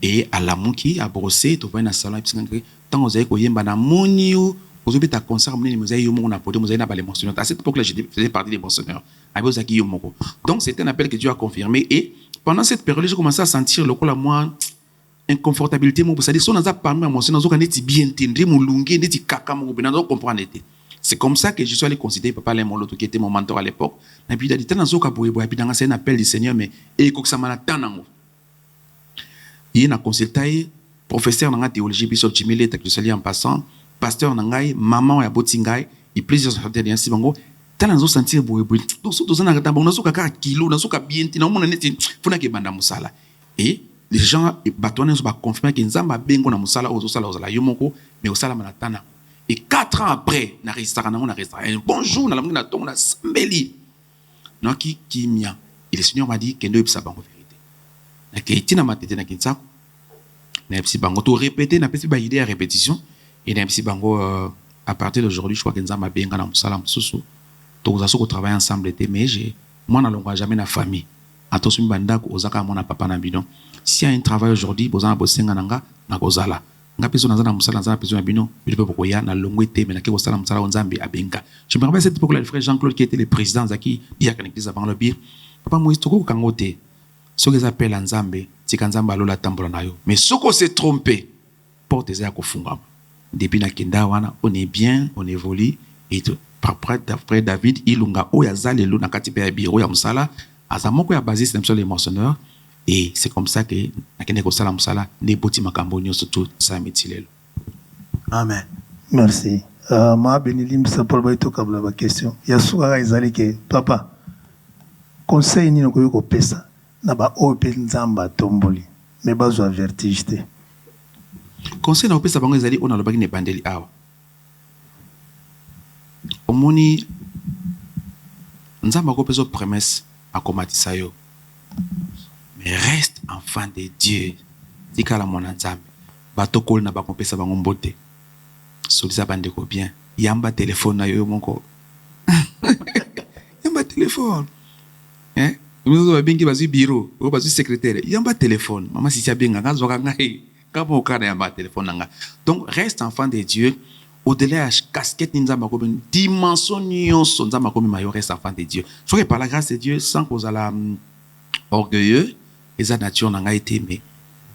Et à la mouki, à brosser, tu vois, dans le salon, tant que vous avez koyemba na monio, vous avez ta concert, vous avez eu mon apôtre, vous avez pas les mentionneurs. À cette époque-là, je faisais partie des mentionneurs. Donc, c'était un appel que Dieu a confirmé. Et pendant cette période, j'ai commencé à sentir le coup la moi inconfortabilité. C'est-à-dire, si on a parmi moi, on a dit bien tendre, mon lungi, on dit caca, mon gouverneur, on comprend. C'est comme ça que je suis allé considérer Papa Lemoloto, qui était mon mentor à l'époque. Et puis, il a dit, c'est un appel du Seigneur, mais et que ça m'a il a consulté professeur nanga théologie biso chimile tak sali en passant pasteur nangai maman ya botingai et plusieurs sortes ainsi bango tala nzo sentir boye donc surtout ça na kata bango nazoka ka kilo nazoka bien tina mona neti funa ke banda musala et les gens batona ba confirmer que nzamba bengo na musala ozo sala ozala yomoko mais osala manatana et 4 ans après na restaurant na restaurant bonjour na la na tongo na sambeli noki kimia et le Seigneur m'a dit que ndo epsa bango vérité na keiti na matete na kinsa na epsi bango to répéter na pesi ba idée à répétition et na epsi bango à partir d'aujourd'hui je crois que nzamba benga na musala mususu to za soko travailler ensemble té mais j'ai moi na longa jamais na famille atosumi bandako ozaka mona papa na bino si y a un travail aujourd'hui bozana bosenga nanga na kozala nga peso na musala na peso na bino il peut pokoya na longwe té mais na ke kosala musala onzambe abenga je me rappelle cette époque là le frère Jean-Claude qui était le président zaki il y a l'église avant le pire papa Moïse toko kangote ce qu'ils appellent nzambe tika nzambe alola tambola na yo mais soko se tromper porte za kofunga depuis na kenda wana on est bien on évolue et tout après David ilunga o ya zalelo na kati pe biro ya musala azamoko ya basis na mso les moissonneurs et c'est comme ça que nakende ko sala musala ne boti makambo nyonso tout ça metilelo. Amen. Merci. Ma benilim sa pour ba to kabla ba question. Ya suka ezali ke papa. Conseil ni ko yoko pesa na ba open nzamba tomboli mais bazwa vertige te. Conseil na pesa bango ezali ona lobaki ne bandeli awa. Omoni nzamba ko peso promesse à komatisa yo. Mais reste enfant de Dieu. Tikala mon nzambe. Bato kol na ba kopesa bango mbote. Solisa bandeko bien. Yamba téléphone na yo moko. Yamba téléphone. Hein? Nous avons bien qui va sur bureau, ou va sur secrétaire. Yamba téléphone. Maman si tu bien nga zoka ngai. Kabo kana yamba téléphone nga. Donc reste enfant de Dieu. Au-delà de casquette nzamba ko ben dimension nyonso nzamba ko mayo reste enfant de Dieu. Faut que par la grâce de Dieu sans cause à la orgueilleux et sa nature n'a pas été mais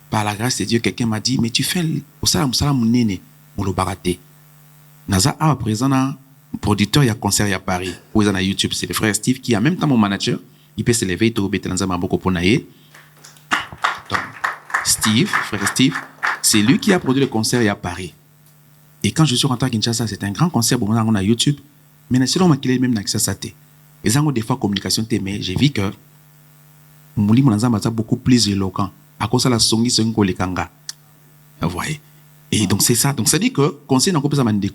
par la grâce de Dieu quelqu'un m'a dit mais tu fais au salam munene molo baraté naza à présent un producteur il y a concert il y a Paris ou ils en a YouTube c'est le frère Steve qui en même temps mon manager il peut se lever to betanza maboko ponaye Steve frère Steve c'est lui qui a produit le concert il y a Paris et quand je suis rentré à Kinshasa c'est un grand concert pour moi on a YouTube mais c'est là qu'il est même na Kinshasa té et ça des fois communication té mais j'ai vu que Mouli Monazamba est beaucoup plus éloquent. À cause de la songi songo le kanga. Vous voyez. Et donc c'est ça. Donc ça dit que conseil n'a pas besoin de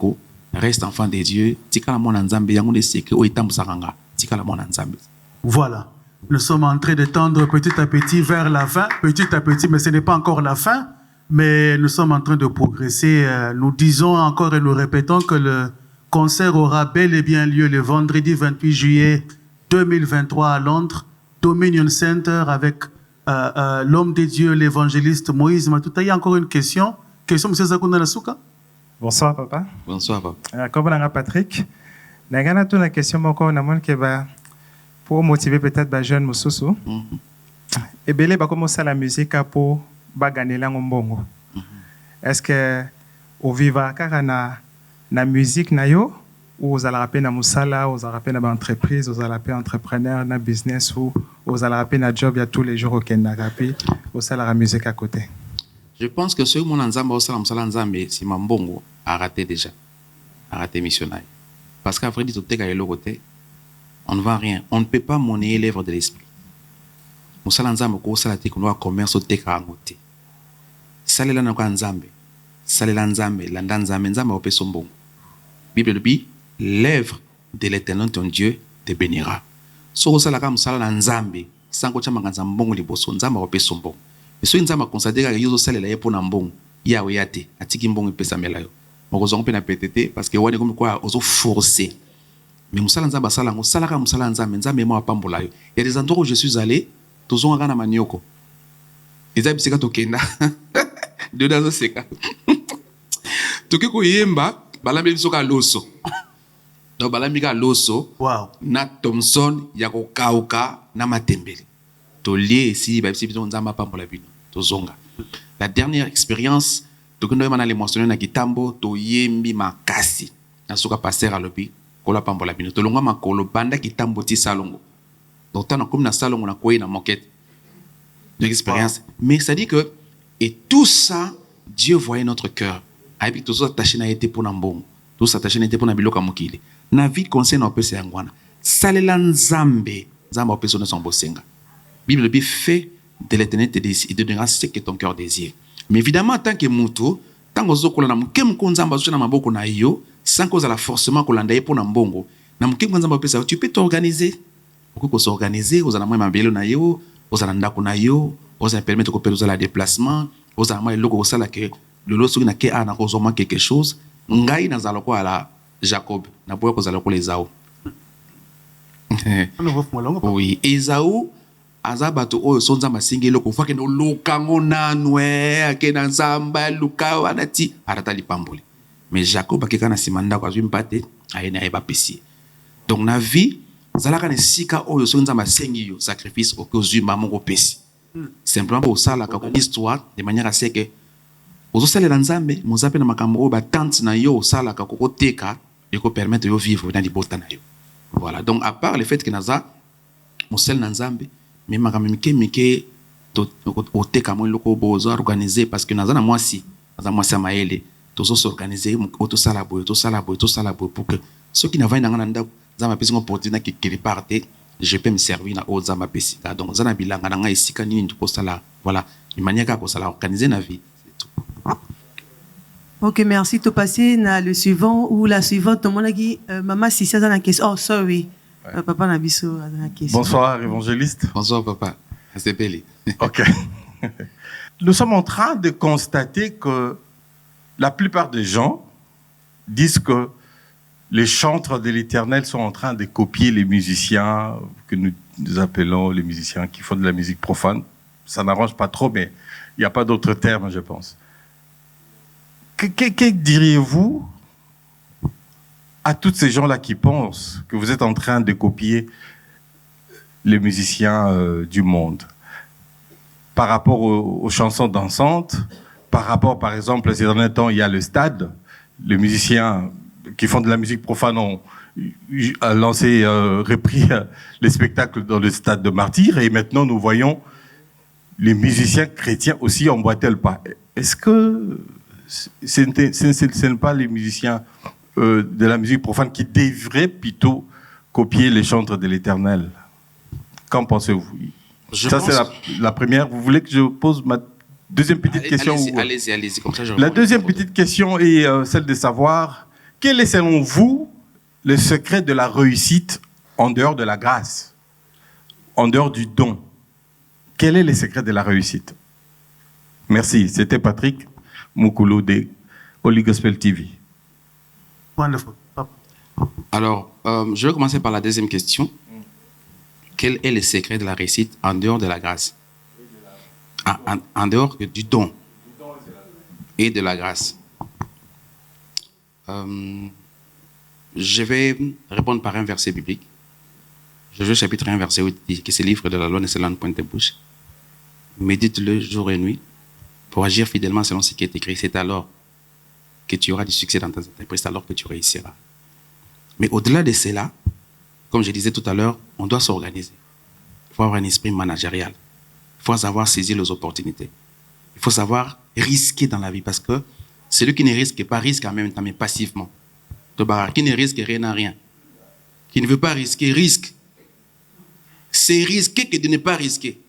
reste enfant de Dieu. Tika la mon anzambe yango de secret o itam saranga. Tika la mon anzambe. Voilà. Nous sommes en train de tendre petit à petit vers la fin. Petit à petit, mais ce n'est pas encore la fin. Mais nous sommes en train de progresser. Nous disons encore et nous répétons que le concert aura bel et bien lieu le vendredi 28 juillet 2023 à Londres. Dominion Center avec l'homme de Dieu, l'évangéliste Moïse Matuta. Il y a encore une question. Question, M. Zakunda Nasuka. Bonsoir, papa. Bonsoir, papa. Comme on a Patrick, il y a une question pour motiver peut-être les jeunes Moussousou. Et bien, il commencer la musique pour gagner la ngombongo. Est-ce que au vivant car na musique na yo ou vous allez rappeler na musala, vous allez rappeler na entreprise, vous allez rappeler entrepreneur, na business ou vous allez rappeler na job il y a tous les jours au Kenya rappeler, vous allez la musique à côté. Je pense que ce que mon ensemble au salam musala nzambe si mambongo a raté déjà, a raté missionnaire. Parce qu'après dit tout est le côté, on ne vend rien, on ne peut pas monnayer l'œuvre de l'esprit. Musala nzambe ko sala te ko commerce au teka ngote. Salela na kwa nzambe, salela nzambe, landa nzambe nzambe au peso mbongo. Bible dit l'œuvre de l'Éternel ton Dieu te bénira. So sala ka musala na nzambe, sango cha manganza mbongo liboso nzambe au peso mbongo. Et so nzambe considère que yozo salela ye pona mbongo, ya oyate, atiki mbongo pesa mela yo. Moko zongo pe na PTT parce que wani comme quoi ozo forcer. Mais musala nzambe sala ngo sala ka musala nzambe nzambe mo apambola yo. Il y a des endroits où je suis allé, tozonga kana manioko. Eza bisika tokenda. De dans seka. Toke ko yemba balambi biso ka loso. Donc balambi ka loso. Wow. Na Thompson ya ko kauka na matembele. To lié ici ba biso biso nzamba pambola bino. Tozonga. La dernière expérience tokendo mana le mentionner na kitambo to yembi makasi. Na soka passer à l'opi kola pambola bino. To longa makolo banda kitambo ti salongo. Donc tant comme na salongo na koyi na moquette. Une expérience. Mais ça dit que et tout ça Dieu voyait notre cœur. Avec tout ça, attaché n'a été pour n'ambon. Tout ça, attaché n'a été pour n'abiloka mokili. Na vie conseil n'a pas c'est angwana. Salela nzambe. Nzambe a personne son bosenga. Bible dit fait de l'éternité et de donnera ce que ton cœur désire. Mais évidemment, en tant que moutou, tant que vous avez un peu nzamba sur na maboko na yo, sans que vous avez forcément kolanda pour n'ambongo. Na mukemu nzamba pesa, tu peux t'organiser. Vous pouvez s'organiser, vous avez un mabelo na yo, vous avez un ndako na yo, vous avez permettre que vous ayez déplacement, vous avez un logo ça là que le lot sur na ke a na kozoma quelque chose. Ngai na zaloko ala Jacob, na boya ko zaloko les Esaü. Oui, Esaü azabato oyo sonza masingi loko fa ke no lukango nanwe akena nzamba luka wanati arata lipamboli. Mais Jacob akeka na simanda kwa zwimpate ayena eba pesi. Donc na vie zalaka ne sika oyo sonza masingi yo sacrifice au kozuma mongo pesi. Simplement pour ça la comme histoire de manière à ce que ozo salela nzambe mozape na makambo ba tante na yo sala ka koko teka et ko permettre yo vivre dans libota na yo. Voilà, donc à part le fait que naza mosel na nzambe mais makambo mike to teka mo loko bozo organiser parce que naza na mwasi maele tozo s'organiser to sala boyo pour que ceux qui n'avaient na ndako nzamba pesi opportunité qui parte je peux me servir na ozamba pesi. Donc zana bilanga na ngai sika nini ndiko sala. Voilà, une manière ka ko sala organiser na vie. Ok, merci. Tu passes na le suivant ou la suivante. Maman, si c'est dans la question. Oh, sorry. Papa Nabiso dans la question. Bonsoir, évangéliste. Bonsoir, papa. C'est Pélé. Ok. Nous sommes en train de constater que la plupart des gens disent que les chantres de l'Éternel sont en train de copier les musiciens que nous appelons les musiciens qui font de la musique profane. Ça n'arrange pas trop, mais il n'y a pas d'autre terme, je pense. Que diriez-vous à tous ces gens-là qui pensent que vous êtes en train de copier les musiciens du monde par rapport aux chansons dansantes, par rapport, par exemple, ces derniers temps, il y a le stade, les musiciens qui font de la musique profane ont repris les spectacles dans le stade de Martyrs, et maintenant nous voyons les musiciens chrétiens aussi emboîter le pas. Est-ce que ce n'est pas les musiciens de la musique profane qui devraient plutôt copier les chantres de l'Éternel? Qu'en pensez-vous? Ça, c'est la première. Vous voulez que je pose ma deuxième petite question? Allez-y. Comme ça, la deuxième petite question est celle de savoir quel est selon vous le secret de la réussite en dehors de la grâce, en dehors du don? Quel est le secret de la réussite? Merci. C'était Patrick Moukoulou de Holy Gospel TV. Wonderful. Alors, je vais commencer par la deuxième question. Quel est le secret de la réussite en dehors de la grâce? En dehors du don et de la grâce. Je vais répondre par un verset biblique. Josué chapitre 1, verset 8 dit que ce livre de la loi ne se lance point de bouche. Médite-le jour et nuit pour agir fidèlement selon ce qui est écrit. C'est alors que tu auras du succès dans ta entreprise, c'est alors que tu réussiras. Mais au-delà de cela, comme je disais tout à l'heure, on doit s'organiser. Il faut avoir un esprit managérial. Il faut savoir saisir les opportunités. Il faut savoir risquer dans la vie parce que celui qui ne risque pas risque en même temps, mais passivement. Qui ne risque rien n'a rien. Qui ne veut pas risquer, risque. C'est risquer que de ne pas risquer.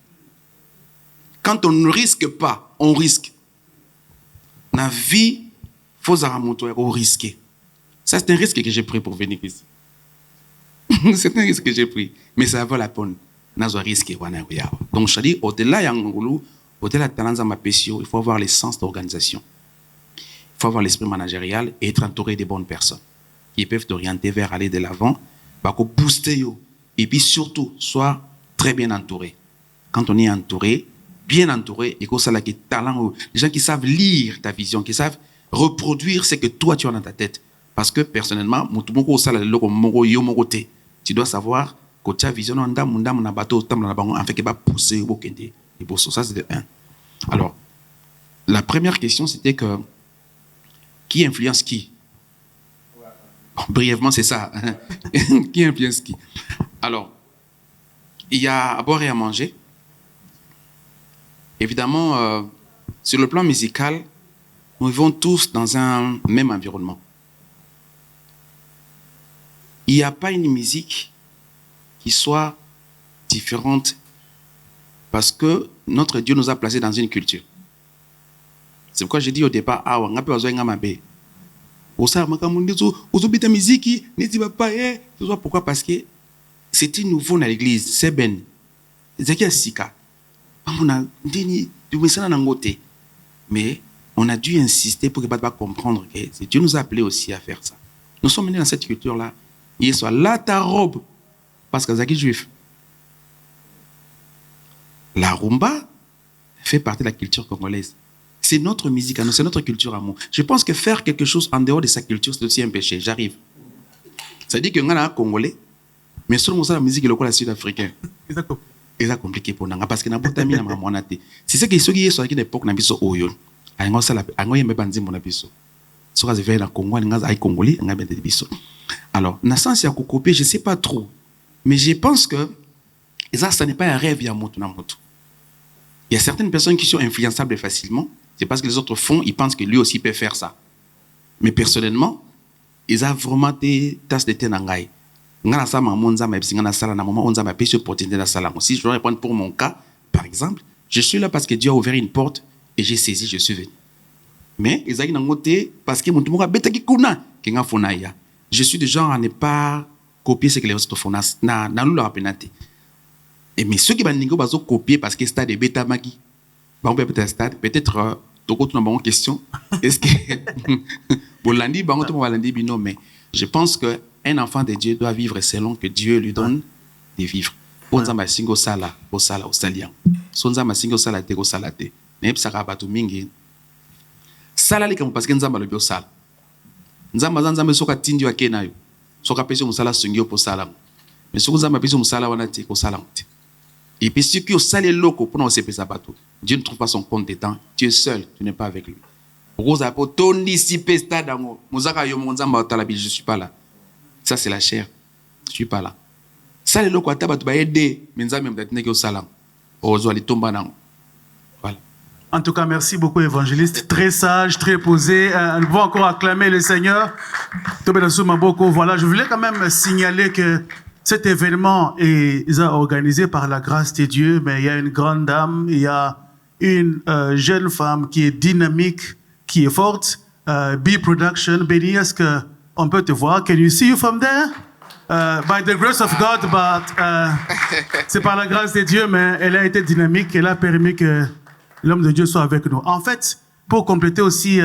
Quand on ne risque pas, on risque. Dans la vie, il faut risquer. Ça, c'est un risque que j'ai pris pour venir ici. C'est un risque que j'ai pris. Mais ça vaut la peine. Donc, je dis, au-delà de talent ma passion, il faut avoir le sens d'organisation. Il faut avoir l'esprit managérial et être entouré des bonnes personnes qui peuvent t'orienter vers aller de l'avant, booster. Et puis surtout, sois très bien entouré. Quand on est entouré, bien entouré, et que ça qui talent, les gens qui savent lire ta vision, qui savent reproduire ce que toi tu as dans ta tête. Parce que personnellement, tu dois savoir que ta vision en fait que va pousser au Kende. Ça c'est de 1. Alors, la première question c'était que qui influence qui? Brièvement, c'est ça. Qui influence qui? Alors, il y a à boire et à manger. Évidemment, sur le plan musical, nous vivons tous dans un même environnement. Il n'y a pas une musique qui soit différente parce que notre Dieu nous a placés dans une culture. C'est pourquoi j'ai dit au départ, on a besoin de musique. Pourquoi? Parce que c'était nouveau dans l'église. C'est ben. Mais on a dû insister pour que les gens comprendre que Dieu nous a appelés aussi à faire ça. Nous sommes menés dans cette culture-là. Il soit là ta robe, parce que c'est juif. La rumba fait partie de la culture congolaise. C'est notre musique à nous, c'est notre culture à nous. Je pense que faire quelque chose en dehors de sa culture, c'est aussi un péché. J'arrive. Ça dit que nous sommes congolais, mais seulement la musique est le sud-africain. C'est compliqué pour nous parce que nous avons c'est ce qui est sur l'époque où nous avons eu. Alors, dans le sens de copier, je ne sais pas trop. Mais je pense que ça n'est pas un rêve. Il y a certaines personnes qui sont influençables facilement. C'est parce que les autres font, ils pensent que lui aussi peut faire ça. Mais personnellement, ils ont vraiment des tasses de thé. Si je dois répondre pour mon cas, par exemple, je suis là parce que Dieu a ouvert une porte et j'ai saisi, je suis venu. Mais ils ont été parce que je suis du genre à ne pas copier ce que les autres font. Et mais ceux qui vont copier parce que stade est bêta magi, peut-être une question. Est-ce que mais je pense qu'un enfant de Dieu doit vivre selon que Dieu lui donne de vivre. Onzamba singo sala, osala osalian. Sonzamba singo sala te osala te. Nep saka batu mingi. Sala lika parce que nzamba le biosala. Nzamba soka tindi wa kenayo. Soka pesi musala sungio po sala. Mais soka nzamba pesi musala wana te ko sala te. Et puis ceux qui ont salé loco pour nous sepesa batu. Dieu ne trouve pas son compte des temps. Tu es seul, tu n'es pas avec lui. Rosa po tondi si pesta dango. Muzaka yo nzamba talabi, je suis pas là. Ça c'est la chair. Je suis pas là. Ça les locaux à batu ba aider, mais nzamba m'datine ko sala. Ozo ali tomba nango. En tout cas, merci beaucoup, évangéliste. Très sage, très posé. Nous pouvons encore acclamer le Seigneur. Voilà, je voulais quand même signaler que cet événement est organisé par la grâce de Dieu, mais il y a une grande dame, il y a une jeune femme qui est dynamique, qui est forte. B Production, Béni, est-ce qu'on peut te voir? Can you see you from there? By the grace of God, but c'est par la grâce de Dieu, mais elle a été dynamique, elle a permis que l'homme de Dieu soit avec nous. En fait, pour compléter aussi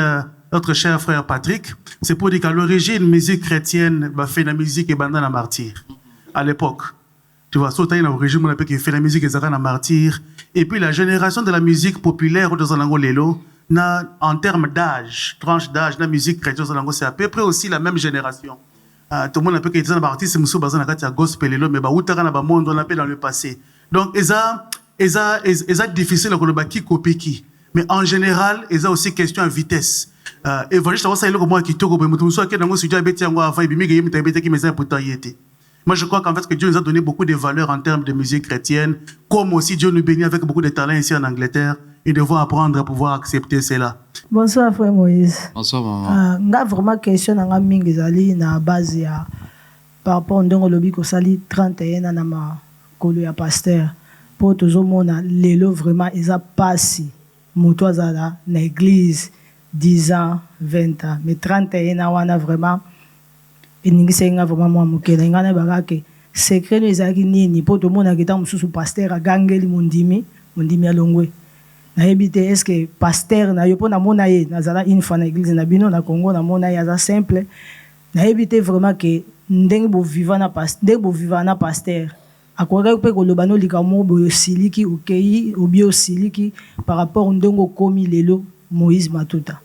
notre cher frère Patrick, c'est pour dire qu'à l'origine, musique chrétienne fait la musique et bandana martyr. À l'époque. Tu vois, surtout à l'origine, on a fait la musique et zara martyr. Et puis la génération de la musique populaire dans un lelo, en termes d'âge, tranche d'âge, la musique chrétienne, c'est à peu près aussi la même génération. Tout le monde a pu être un artiste, c'est Moussou Bazan, a gospel, mais on a dans le passé. Donc, c'est difficile de qui copie qui. Mais en général, il y a aussi question de vitesse. Et voilà, je sais que qui moi, je crois qu'en fait, que Dieu nous a donné beaucoup de valeurs en termes de musique chrétienne, comme aussi Dieu nous bénit avec beaucoup de talents ici en Angleterre, et devons apprendre à pouvoir accepter cela. Bonsoir, frère Moïse. Bonsoir, maman. On a vraiment question dans la mingi na base ya par rapport à ndongo lobi ko sali 31 na ma kolo ya pasteur. Pour toujours mona lelo vraiment ils a passé moto azala na église 10 ans 20 ans mais 31 ans wana vraiment eningi senga vraiment moi mukela ngana bakake secret les aki nini pour tout mona kita mususu pasteur agangeli mondimi alongwe na ebite est-ce que pasteur na yo pona mona ye nazala une fois na église na bino na Congo na mona ya za simple na ebite vraiment que ndenge bo vivant na pasteur akwaka pe ko lobano likamo bo siliki okei obio siliki par rapport au ndongo komi lelo Moïse Matuta.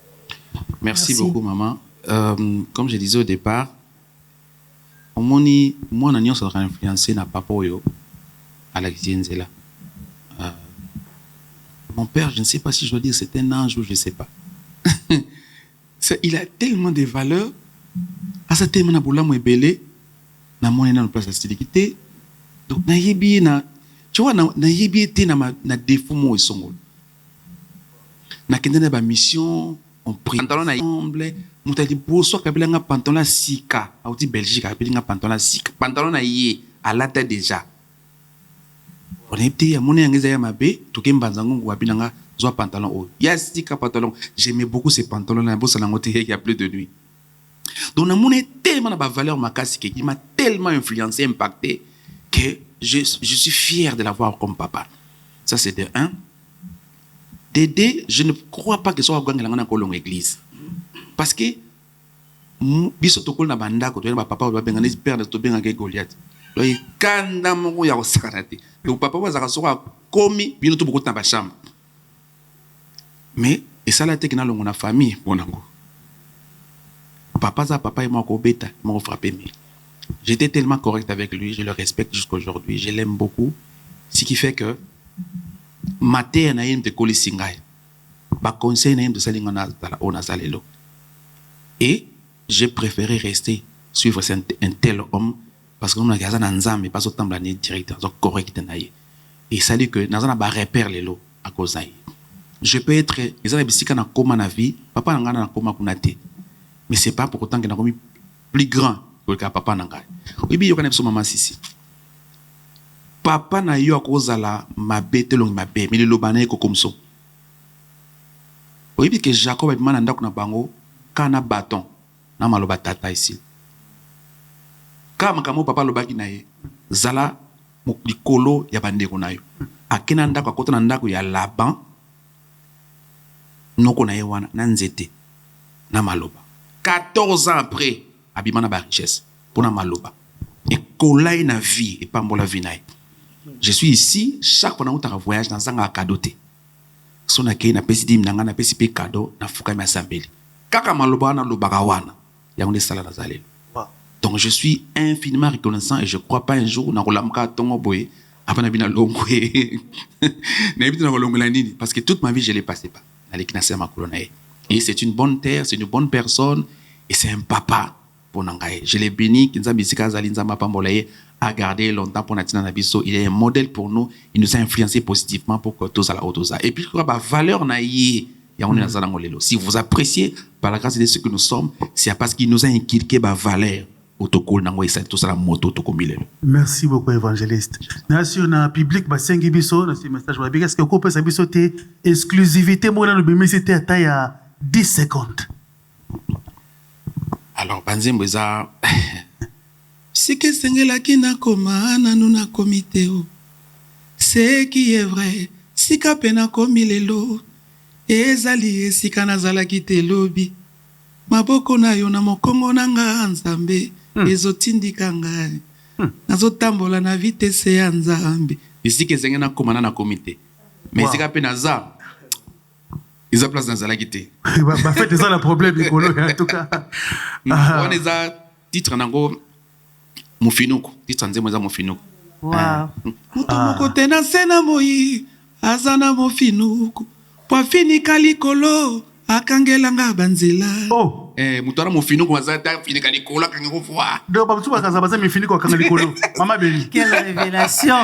Merci beaucoup maman. Comme je disais au départ, moi na nyonso ka influencer na papa oyo à la Nzela. Mon père, je ne sais pas si je dois dire c'est un ange ou je ne sais pas. Il a tellement de valeurs. À ce thème na bola mo ebele na mona na place acidité. Donc na yebi na tu vois na yebi té na défaut mo esongo. Na kende na ba mission on prie. Pantalon na ensemble, mutali boso kabelanga pantalon sika, auti Belgique kabelanga pantalon sika. Pantalon na yé à la tête déjà. On est petit, mon engagé à ma baie, tout qui m'banzango wabinanga zoa pantalon haut. Yes, sika pantalon. J'aimais beaucoup ces pantalons là, bossa la montée il y a plus de nuit. Donc mon est tellement na valeur makasi qui m'a tellement influencé, impacté que je suis fier de l'avoir comme papa. Ça c'est de un. Dédé, je ne crois pas que ce soit dans l'église. Parce que, biso tokol na bandako, to ba papa ba bengana père de to benga Goliath. Lo ikanda mo ya osakarate. Le papa wa zaka soka komi bino to beaucoup na ba chambre. Mais et ça la tekina longo na famille bonango. Papa et moi ko beta, m'ont frappé mais j'étais tellement correct avec lui, je le respecte jusqu'à aujourd'hui, je l'aime beaucoup. Ce qui fait que maté na yem de kolisingai ba conseil na yem de salinga na ona salelo et j'ai préféré rester suivre un tel homme parce que on a gaza na nzambe pas autant la directeur donc correct na ye et ça dit que na ba repère lelo à cause aïe je peux être ils ont bisika na koma na vie papa na ngana na koma kunate mais c'est pas pour autant que na komi plus grand que le papa na ngai obi yo kana biso mama sisi papa na yo akozala mabe telongi mabe mais le lobana eko komso oyibi que Jacob et mana ndako na bango kana bâton na maloba tata ici kama kamo papa lobaki na ye zala likolo ya bandeko na yo akena ndako akota na ndako ya Laban noko na ye wana na nzete na maloba 14 ans après abimana ba richesse pour na maloba et kolai na vie et pambola vie na ye. Je suis ici, chaque fois que je voyage dans un cadeau. Si on a un petit na un petit cadeau, na fuka ma sambeli. Kaka maloba na lobagawana, ya on est sala nazalelo. Donc je suis infiniment reconnaissant et je crois pas un jour na rolamka tongo boye avant na bina longwe. Na bina rolongela nini parce que toute ma vie je l'ai passé pas. Na lekina ma kolonae. Et c'est une bonne terre, c'est une bonne personne et c'est un papa pour nangaye. Je l'ai béni kinza bisika zalinza mapambolaye a gardé longtemps pour Natina Nabiso. Il est un modèle pour nous. Il nous a influencé positivement pour que tous à la haute. Et puis, je crois que valeur naïe, si vous appréciez par la grâce de ce que nous sommes, c'est parce qu'il nous a inculqué la valeur. Merci beaucoup, évangéliste. Sur le public, est-ce que vous pouvez savoir exclusivité, moi, nous c'était à taille à 10 secondes. Alors, Banzemboza. Sike sengelaki na koma nanu na komite o. Ce qui est vrai, sika pena komi lelo. Ezali esika nazalaki te lobi. Maboko na yo na mokongo na nga nzambe. Ezotindika ngai. Nazotambola na vitesse ya nzambe. Sike senge na koma na komite. Mais sika pena za. Isa place nazalaki te. Ba fait ça le problème Nicolo en tout cas. On est à titre nango Mofinuku, titre nzembo za Mofinuku. Wow. Mutu moko tena sena moyi, azana Mofinuku. Po fini kalikolo, akangelanga banzela. Oh. Mutu ara Mofinuku azata fini kalikolo akangelanga fois. Donc ba mutu bakaza baza Mofinuku akangalikolo. Mama Béni. Quelle révélation.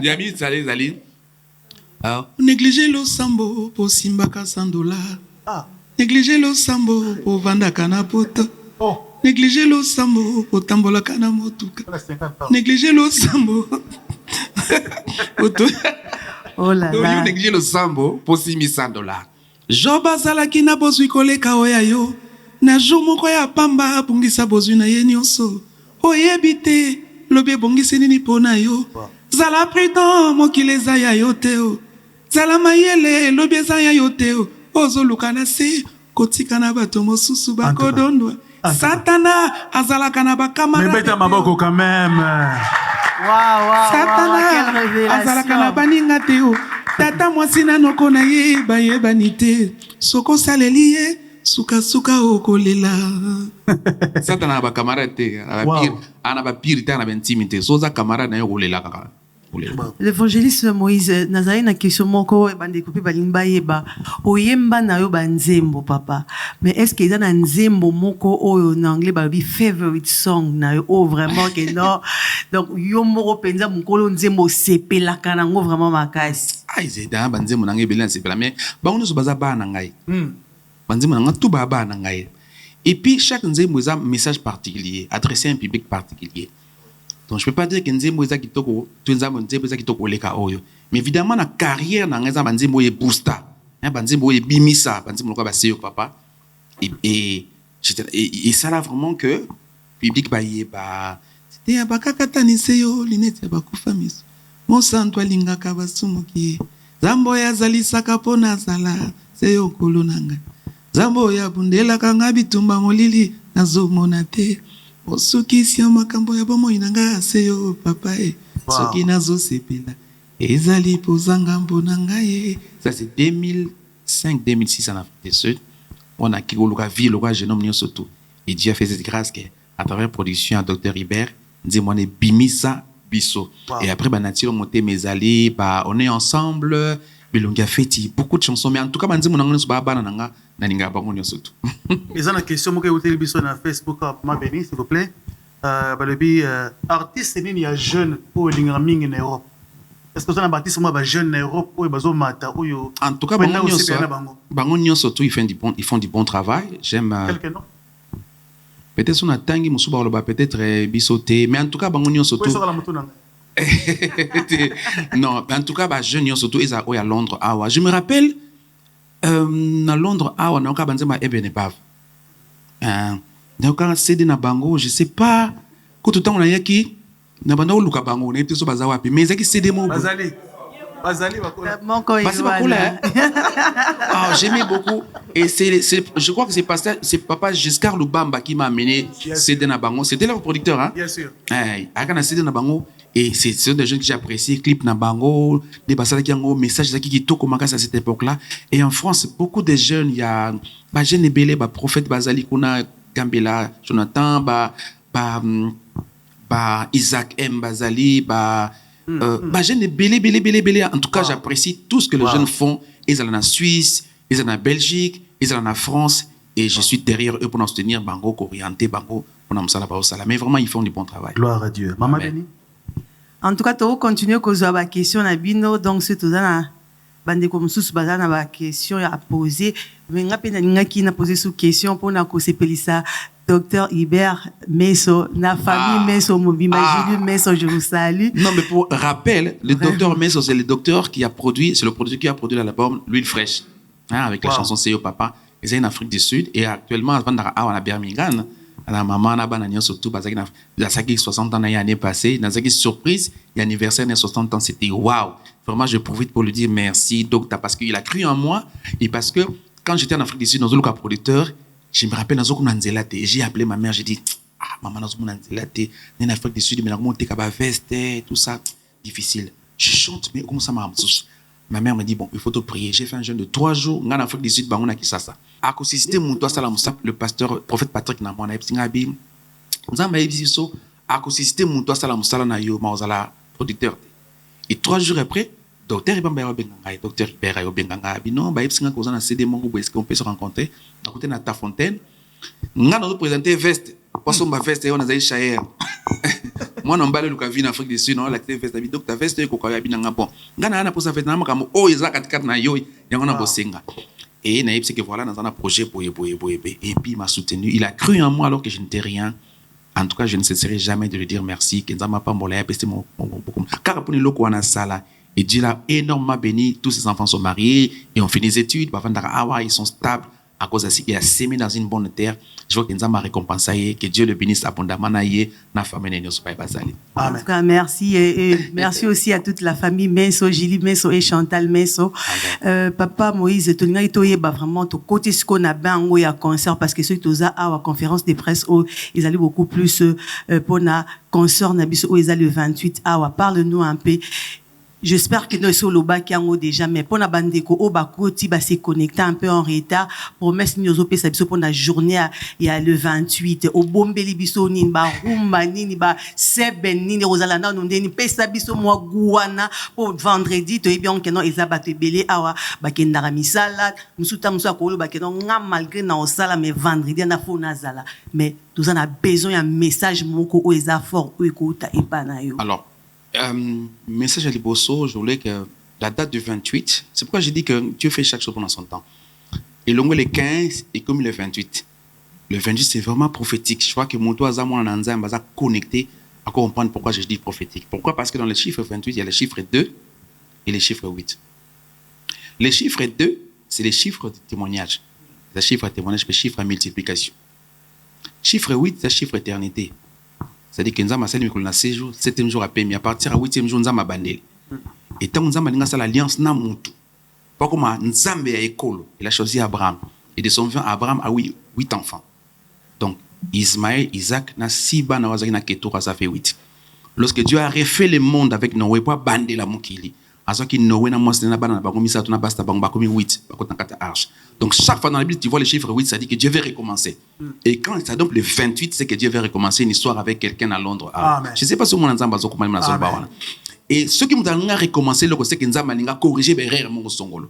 Yami zali. Ah, négliger le sambo pour simbaka $100. Ah. Négliger le sambo pour vanda kana poto. Oh. Négliger le sambo pour tambola kana motuka. Négliger le sambo. Oh là là. Négliger le sambo pour $600. Joba zalaki na bozwi koleka oya yo. Na jour moko ya pamba bongisa bozwi na ye nyonso. Oyebite lobe bongisi nini pona yo. Zala prudent mokile za ya yo te o. Zala mayele lobe za ya yo te o. Ozoluka na se kotika na bato mosusu bakodondwa. Satana azalaka na bakamara. Mais beta maboko quand même. Waouh, Satana quelle révélation. azalaka na baninga te o. Tata mwasi na noko na ye bayebani te. Soko saleli ye suka okolela. Satana na bakamara te. Ana ba pire te ana ba intimité. Soza kamara na yo okolela kaka. L'évangéliste Moïse Nazaré na question moko bande kopi balimba yeba oyemba na yo banzembo papa mais est-ce qu'il y a un nzembo moko oyo en anglais babi favorite song na yo oh vraiment que non donc yo moko penza mukolo nzembo sepela kana ngo vraiment makasi ai zeda banzembo na ngai belan sepela mais bango so baza ba na ngai banzembo nanga tout baba na ngai. Et puis chaque nzembo a un message particulier adressé à un public particulier. Donc je peux pas dire que nzembo eza kitoko tout nzembo eza kitoko leka oyo. Mais évidemment la carrière na ngai banzembo e booster. Banzembo e bimisa, banzembo ko ba seyo papa. Et ça là vraiment que public ba yeba. C'était abakakata ni seyo linete bakufa miso. Mon santo alingaka basumuki. Zambo ya zalisaka pona sala seyo kolonanga. Zambo ya bundela kanga bitumba molili nazomona te. Osukisi makambo ya bomo inanga seyo papa e. Soki nazosepela. Ezali pozanga mbona ngai. Ça c'est 2005-2006 en Afrique du Sud. On a kigoluka vie le jeune homme surtout. Et Dieu a fait cette grâce que à travers production à Dr Hibert, dit moi bimisa biso. Et après banati on monté mes allées, on est ensemble. Bilonga feti beaucoup de chansons mais en tout cas banzi monanga so baba nanga naninga bango nyo surtout. Ils ont une question moi que vous télévisez sur Facebook ma béni s'il vous plaît. Balobi artiste ni ya jeune pour lingaming en Europe. Est-ce que vous avez un artiste moi jeune en Europe ou bazo mata ou yo. En tout cas bango nyo surtout ils font du bon travail. J'aime quelques noms. Peut-être son atangi musuba oloba peut-être bisoté mais en tout cas bango nyo surtout. Non, en tout cas, bah, jeunes surtout ils à Londres. Je me rappelle, à Londres, on a encore ma Ebenebav. On a encore CD na bango, je sais pas. Quand tout le temps on a yaki, na bango luka bango, on était sur bazawapi. Mais c'est CD mo. Bazali j'aimais beaucoup. Et je crois que c'est papa Giscard Lubamba qui m'a amené CD na bango. C'était leur producteur, hein? Bien sûr. A CD na bango. Et c'est des jeunes que j'ai apprécié, clip na bango, des passages qui ont message qui toko makas à cette époque-là. Et en France, beaucoup de jeunes, il y a bah jeune Ebele, bah prophète Bazali Kuna Gambela, Jonathan, bah Isaac M Bazali, bah jeune Ebele. En tout cas, j'apprécie tout ce que les jeunes font. Ils sont en Suisse, ils sont en Belgique, ils sont en France. Et je suis derrière eux pour nous soutenir, bango, orienter, bango, pour nous salah. Mais vraiment, ils font du bon travail. Gloire à Dieu. Maman Béni. En tout cas, tu continues à poser la question à Bino, donc c'est tout ça. Bande comme sous bazana ba question à poser. Mais nga pena nga qui na posé sous question pour na ko sepelisa Dr Hibert Meso, na famille Meso, Mobima Julie Meso, je vous salue. Non, mais pour rappel, le docteur Meso, c'est le docteur qui a produit, c'est le producteur qui a produit l'album L'huile fraîche, hein, avec la chanson C'est au papa. Ils sont en Afrique du Sud et actuellement, avant à Birmingham. La maman n'a pas surtout parce qu'il y a 60 ans l'année passée, dans une surprise, l'anniversaire de 60 ans, c'était waouh. Vraiment, je profite pour lui dire merci, docteur, parce qu'il a cru en moi et parce que quand j'étais en Afrique du Sud, dans un producteur, je me rappelle dans un j'ai appelé ma mère, j'ai dit maman, dans un en Afrique du Sud, mais comment t'es capable de veste, tout ça, difficile. Je chante, mais comment ça m'a. Ma mère me dit, bon, il faut te prier. J'ai fait un jeûne de 3 jours. En Afrique du Sud, on a qui ça. À cause de le pasteur, prophète Patrick Namon, a dit, nous avons dit, à cause de producteur. Et 3 jours après, docteur Ibamba docteur Ibera Benganga, non, est-ce qu'on peut se rencontrer? À côté de ta fontaine, nous avons présenté veste. Parce qu'on va veste et on a des chairs. Moi, on va aller en Afrique du Sud, on a la veste. Donc, ta veste, on a bien bon. On a pour ça fait comme oh, ils ont 4 na yo, et on a bossé. Et naïf c'est que voilà, dans un projet pour et puis il m'a soutenu. Il a cru en moi alors que je n'étais rien. En tout cas, je ne cesserai jamais de lui dire merci. Que m'a pas molé, parce que mon car pour nous on a ça là. Et Dieu l'a énormément béni. Tous ses enfants sont mariés et ont fait des études. Ils sont stables à cause de ça. Il a sémé dans une bonne terre. Je vois que nous avons récompensé, que Dieu le bénisse abondamment na famille de Bazali. En tout cas, merci et merci aussi à toute la famille Meso, Julie Meso et Chantal Meso. Papa Moïse, tu n'as pas vraiment ton côté ce qu'on a bien en à concert parce que ceux qui ont à la conférence de presse où ils allaient beaucoup plus pour la concert où ils allaient le 28 parle-nous un peu. J'espère que nous sommes au déjà, mais pour la bande de Obakoti, va se connecter un peu en retard. Pour mettre nous au PSABISO pour la journée, il y a le 28. Au Bombeli Biso, Nimba, Rumba, Niba, Seben, Nini, Rosalana, Nundeni, PSABISO, moi, Gouana, pour vendredi, tu es bien que non, ils abattent belé, awa, bakendara misala, Moussouta Moussa Kolo, bakendon, malgré na osala, mais vendredi, na fona zala. Mais tout ça, on a besoin d'un message, moko, ou eza fort, ou écoute, et panayo. Alors, message à Liboso, je voulais que la date du 28, c'est pourquoi j'ai dit que Dieu fait chaque chose pendant son temps. Et le 15 est comme le 28. Le 28, c'est vraiment prophétique. Je crois que mon toit va connecté à comprendre pourquoi je dis prophétique. Pourquoi? Parce que dans le chiffre 28, il y a le chiffre 2 et le chiffre 8. Le chiffre 2, c'est les chiffres de témoignage. Le chiffre de témoignage, le chiffre à multiplication. Chiffre 8, c'est le chiffre éternité. C'est-à-dire que nous avons 6 jours, 7e jour à paix, mais à partir du 8e jour, nous avons bandé. Et tant que nous avons l'alliance, nous avons tout. Pas comme nous avons école. Il a choisi Abraham. Et de son vivant, Abraham a 8 enfants. Donc, Ismaël, Isaac, na 6 ban na Ketura, ça fait 8. Lorsque Dieu a refait le monde avec Noé, pour bander la moukili. Noé na mos na ban na bango misa tuna basta bango bakomi 8, bakota kata arche. Donc chaque fois dans la Bible, tu vois le chiffre 8, ça dit que Dieu veut recommencer. Et quand ça donne le 28, c'est que Dieu veut recommencer une histoire avec quelqu'un à Londres. Je ne sais pas si mon ensemble va comment ça va. Et ceux qui m'ont recommencé, c'est que nous avons corrigé les erreurs mon songolo.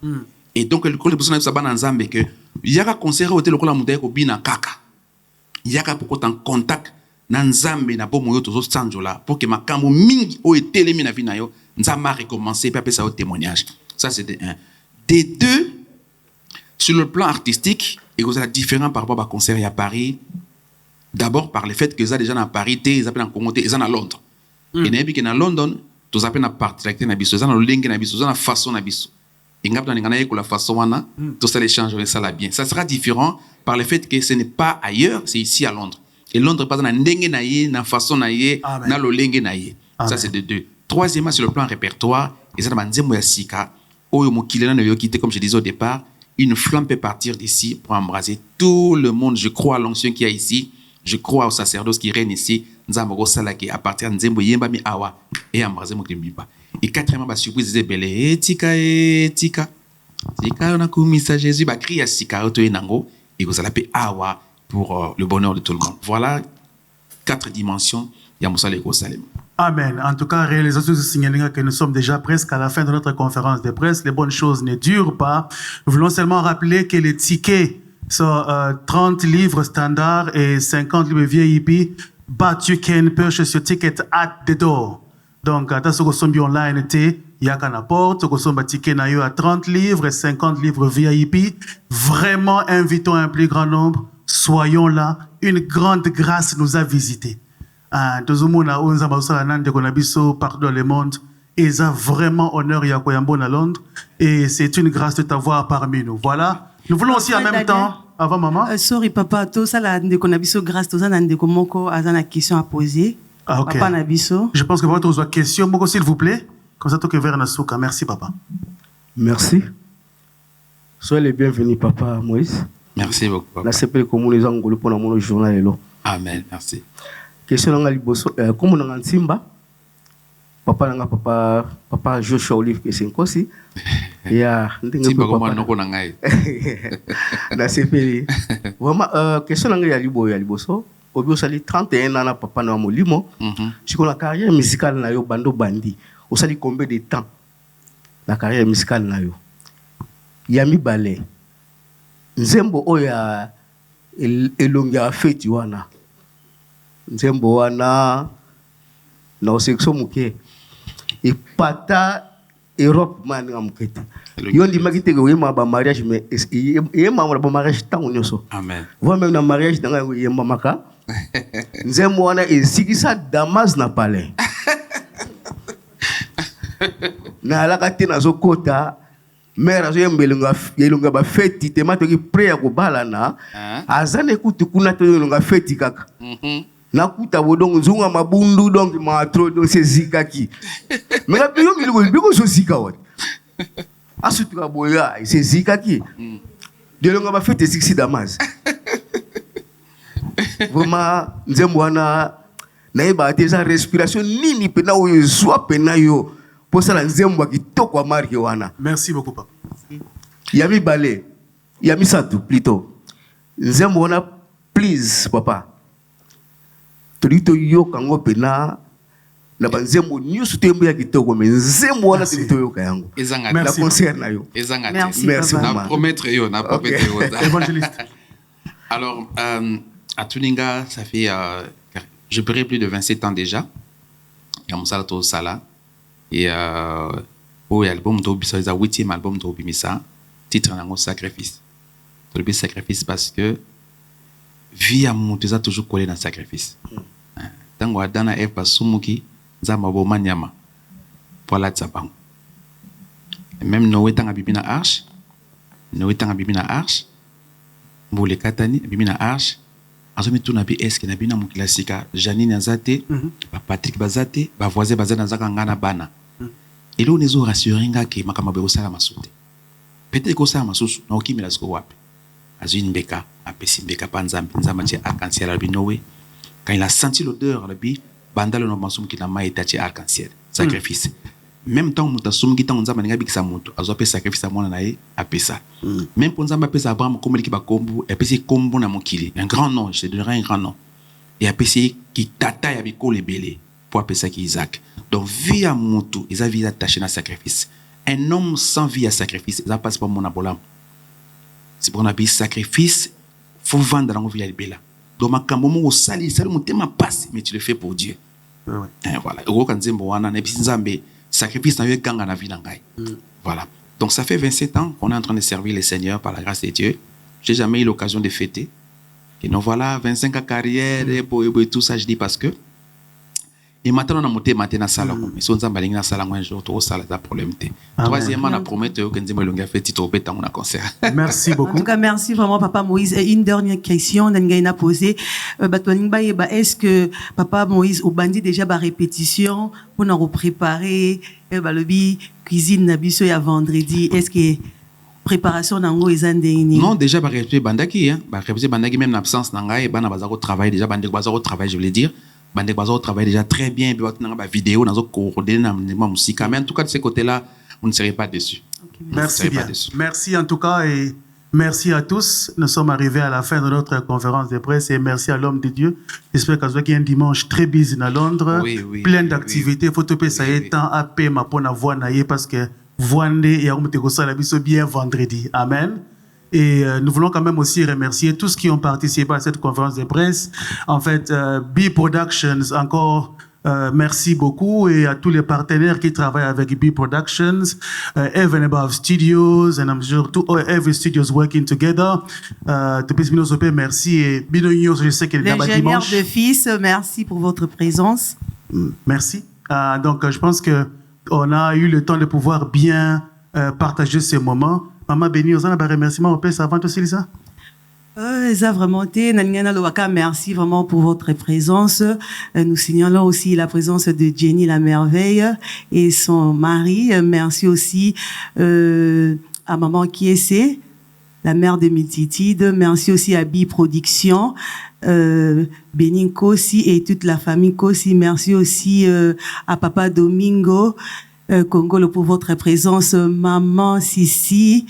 Et donc le personne a sabana nzambe que il y a un conseiller au télécole mudai ko bina kaka. Il y a pour en contact na nzambe na bomo yo tozo sanjola pour que makambo mingi o etelemi na vina yo nzamba recommencer puis appeler ça au témoignage. Ça c'est de 1. Des 2, sur le plan artistique, il y a différent par rapport à concert à Paris. D'abord par le fait que ça déjà à Paris, ils appellent en Congo, ils sont à Londres. Et n'importe qui à London, tous appellent à partir na biso, ils sont à lingue na biso, ils sont à façon na biso. Et ngap dans ngana ko la façon wana, tout ça l'échange ça la bien. Ça sera différent par le fait que ce n'est pas ailleurs, c'est ici à Londres. Et Londres pas na ndenge na yé, na façon na yé, na lo lingue na yé. Ça c'est de 2. Troisièmement, sur le plan répertoire, ils ont manzembo ya sika, oyo mokilena na yo kité comme je disais au départ, une flamme peut partir d'ici pour embraser tout le monde. Je crois à l'onction qu'il y a ici, je crois au sacerdoce qui règne ici. Nzambo salaki à partir de nzembo yemba mi awa et embraser mokimbiba. Et quatrièmement, ba surprise de belé tika tika. Tika on a commis ça Jésus ba crie à sika auto enango et vous allez awa pour le bonheur de tout le monde. Voilà 4 dimensions ya Moussale Salem. Amen. En tout cas, réalisation de signaler que nous sommes déjà presque à la fin de notre conférence de presse. Les bonnes choses ne durent pas. Nous voulons seulement rappeler que les tickets sont 30 livres standard et 50 livres VIP. But you can purchase your ticket at the door. Donc, à ce que sommes online, il y a qu'un apport. Ce que sommes ticket à 30 livres et 50 livres VIP. Vraiment, invitons un plus grand nombre. Soyons là. Une grande grâce nous a visités. Tout le monde a partout dans le monde. Ils ont vraiment honneur à Koyambo à Londres. Et c'est une grâce de t'avoir parmi nous. Voilà. Nous voulons aussi en même temps. Avant maman. Sorry papa, tout ça là, ndeko nabiso grâce, tout ça ndeko moko azana question à poser. Ah, ok. Papa nabiso. Je pense que votre autre question, moko s'il vous plaît. Comme ça, tout que vers Nasuka. Merci papa. Merci. Soyez les bienvenus papa Moïse. Merci beaucoup papa. La CPL comme les Angolais pour mon journal hello. Amen, merci. Question nanga liboso comme nanga nsimba. Papa Joshua Olive que c'est aussi. Ya ndenge papa noko na ngai. Na CPL. Vraiment question nanga ya liboso. Obio sali 31 ans na papa na molimo. Je connais la carrière musicale na yo bando bandi. Au sali combien de temps la carrière musicale na yo? Yami balé. Nzembo oya elonga feti wana. Nzembo wana na section muke. Et pata Europe man ngamukete. Yo ndimaki te ko yema ba mariage mais yema ba mariage tango nyoso. Amen. Voi même na mariage danga yema maka. Nzembo wana esikisa Damas na palais. Na alaka te nazo kota mère azo yelunga ba feti te matoki prayer ko balana azane kutu kuna to yelunga feti kaka. Nakuta bodongo nzunga mabundu donc matro donc c'est zikaki. Mais la bio biko so zika wat. Asutuka boya c'est zikaki. Yelunga ba feti siksi Damas. Vraiment nzembo wana naeba déjà respiration nini pena oyo zwa pena yo pour ça nzembo kitoko wa marque wana. Merci beaucoup papa. Yami balé yami satu plutôt nzembo wana please papa tolito yo kango pena na banzembo nyusu tembo ya kitoko mais nzembo wana tolito yo kayango la concert na yo. Merci na promettre yo na promettre yo. Évangéliste. Alors à Tuninga, ça fait, je dirais, plus de 27 ans déjà. Il y a mon salato sala. Et l'album de Obisa, c'est le 8e album de Obimisa, titre en sacrifice. le sacrifice parce que vie à mon a toujours collé dans le sacrifice. Tant que Adam et Ève basumuki nzamba boma nyama pour la tsabango. Même Noé tant bibi na arche, Noé tant bibi na arche, mbole katani bibi na arche, azomi tout na bi eske na bina mu classique Janine azate, Patrick bazate, ba voisin bazana zaka ngana bana. Et là on est rassuré nga ke makama be osala masute. Peut-être que ça masusu na okimela sko wapi. Azuni mbeka apesi mbeka panzambe nzamba che arc-en-ciel albi Noé. Quand il a senti l'odeur, il a dit, arc-en-ciel, sacrifice. Même temps, il a dit, il a dit, sacrifice à mon anaï, à Pessa. Même pour Nzamba Pessa Abraham, comme il a Kombu, il a dit, Kombu na Mokili. Un grand nom, je te donnerai un grand nom. Et il a dit, qui tataille avec les belés, pour appeler ça qui Isaac. Donc, vie à Moutou, ils ont vie attaché à sacrifice. Un homme sans vie à sacrifice, il n'a pas mon abolam. C'est pour un sacrifice, il faut vendre dans la vie à Bela. Donc, ma cambomo au sali, ça le motema passe, mais tu le fais pour Dieu. Voilà. Voilà. Donc, ça fait 27 ans qu'on est en train de servir les Seigneurs par la grâce de Dieu. J'ai jamais eu l'occasion de fêter. Et donc, voilà, 25 ans de carrière, et tout ça, je dis parce que. Et maintenant, on a monté maintenant salon. Mais si on a balayé salon un jour, tout ça, là, problème. Troisièmement, on a promis que on a fait titre au béton, on a concert. Merci beaucoup. En tout cas, merci vraiment, Papa Moïse. Et une dernière question, on a posé. Est-ce que Papa Moïse, au bandit déjà la répétition, on a préparé le cuisine nabiso et à vendredi? Est-ce que préparation nango ezandeni? Non, déjà ba répéter bandaki hein, ba répéter bandaki même en absence nanga et bana bazako travail déjà bandek bazako travail je voulais dire. Bandek bazako travaille déjà très bien ba nanga vidéo nazo coordonner na musique mais en tout cas de ce côté-là, on ne serait pas déçu. Okay, merci bien. Merci en tout cas et merci à tous. Nous sommes arrivés à la fin de notre conférence de presse et merci à l'homme de Dieu. J'espère qu'il y a un dimanche très busy à Londres, plein d'activités. Il faut te payer ça temps à payer ma bonne voix parce que Voandé et bien vendredi. Amen. Et nous voulons quand même aussi remercier tous qui ont participé à cette conférence de presse. En fait, B Productions, encore merci beaucoup et à tous les partenaires qui travaillent avec B Productions, Even Above Studios, and I'm sure every studio is working together. Merci et Bino, je sais qu'il est là dimanche. L'ingénieur de fils, merci pour votre présence. Merci. Donc, je pense que on a eu le temps de pouvoir bien partager ces moments. Maman Béni, on a un remerciement au Père avant aussi, Lisa? Merci vraiment pour votre présence. Nous signalons aussi la présence de Jenny la merveille et son mari. Merci aussi à maman Kiese, la mère de Mititide. Merci aussi à Bi Production, Bénin Kossi et toute la famille Kossi. Merci aussi à Papa Domingo Congolo pour votre présence, maman Sissi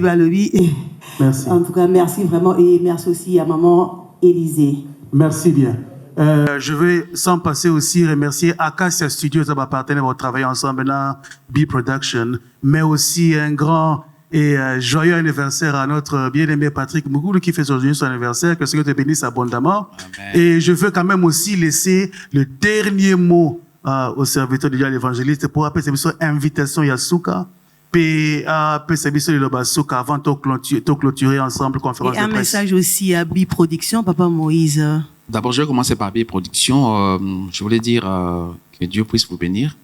Balobi. Merci. En tout cas, merci vraiment et merci aussi à maman Élisée. Merci bien. Je vais sans passer aussi remercier Acacia Studios, ça va partenaire pour travailler ensemble dans B Production, mais aussi un grand et joyeux anniversaire à notre bien-aimé Patrick Mougoulou qui fait aujourd'hui son anniversaire, que Dieu te bénisse abondamment. Amen. Et je veux quand même aussi laisser le dernier mot au serviteur de l'évangéliste pour appeler cette invitation Yasuka. Puis cette avant de clôturer ensemble conférence de presse. Et un message aussi à B Production, Papa Moïse. D'abord, je vais commencer par B Production. Je voulais dire que Dieu puisse vous bénir.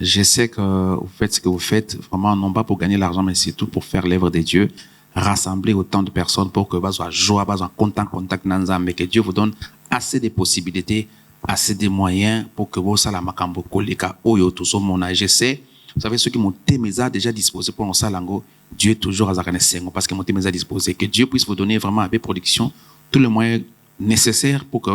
Je sais que vous faites ce que vous faites, vraiment, non pas pour gagner l'argent, mais surtout pour faire l'œuvre de Dieu, rassembler autant de personnes pour que vous soyez joie, vous soyez contact, mais que Dieu vous donne assez de possibilités, assez de moyens pour que vous soyez la makambo koleka oyo tout son mon âge. Je sais, vous savez, ceux qui m'ont déjà disposé pour un salango, Dieu toujours a parce que m'ont déjà disposé. Que Dieu puisse vous donner vraiment à B Production tous les moyens nécessaires pour que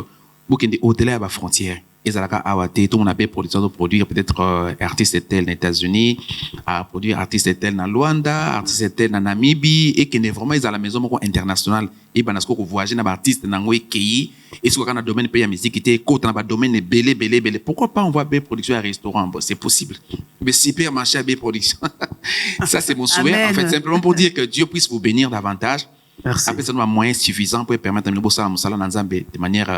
vous ayez au-delà de la frontière. Et ça a été tout le monde a production de produire peut-être artiste tel aux États-Unis, à produire artiste tel dans Luanda, artiste tel dans Namibie, et qui est vraiment à la maison internationale. Et ben est-ce que vous voyagez dans artiste dans le pays, est-ce que dans le domaine pays à musique qui était côté dans le domaine belé. Pourquoi pas on voit B Production à restaurant? Bon, c'est possible. Mais supermarché à B Production. Ça c'est mon souhait. En fait, simplement pour dire que Dieu puisse vous bénir davantage. Merci. Après, ça nous a moyens suffisants pour permettre de de manière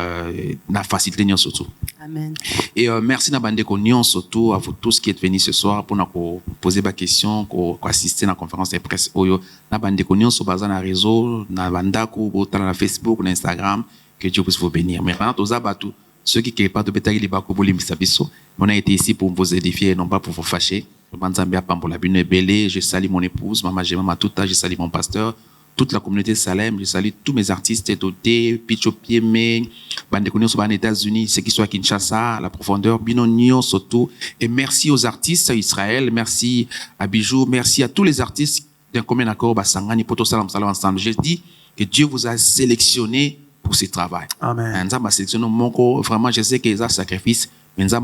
na facilité nous surtout. Amen. Et merci na bande ko surtout à vous tous qui êtes venus ce soir pour nous poser des questions, pour assister à la conférence de presse oyo na bande ko nyonso baza na réseau na banda ko bota na Facebook, na Instagram, que Dieu puisse vous bénir. Mais pendant tous abatu ceux qui ne pas de bétail les bako bolimbisa biso, on a été ici pour vous édifier et non pas pour vous fâcher. Je salue mon épouse, Maman Gemma Matuta, je salue mon pasteur, toute la communauté Salem, je salue tous mes artistes, Toté, Picho Pieme, Bandekonion sur les États-Unis, ceux qui sont à Kinshasa, la profondeur, Binonio, Soto, et merci aux artistes à Israël, merci à Bijou, merci à tous les artistes d'un commun accord, Basangani, Poto Salam Salam ensemble. Je dis que Dieu vous a sélectionné pour ce travail. Amen. Vraiment, je sais qu'il y a un sacrifice. Merci à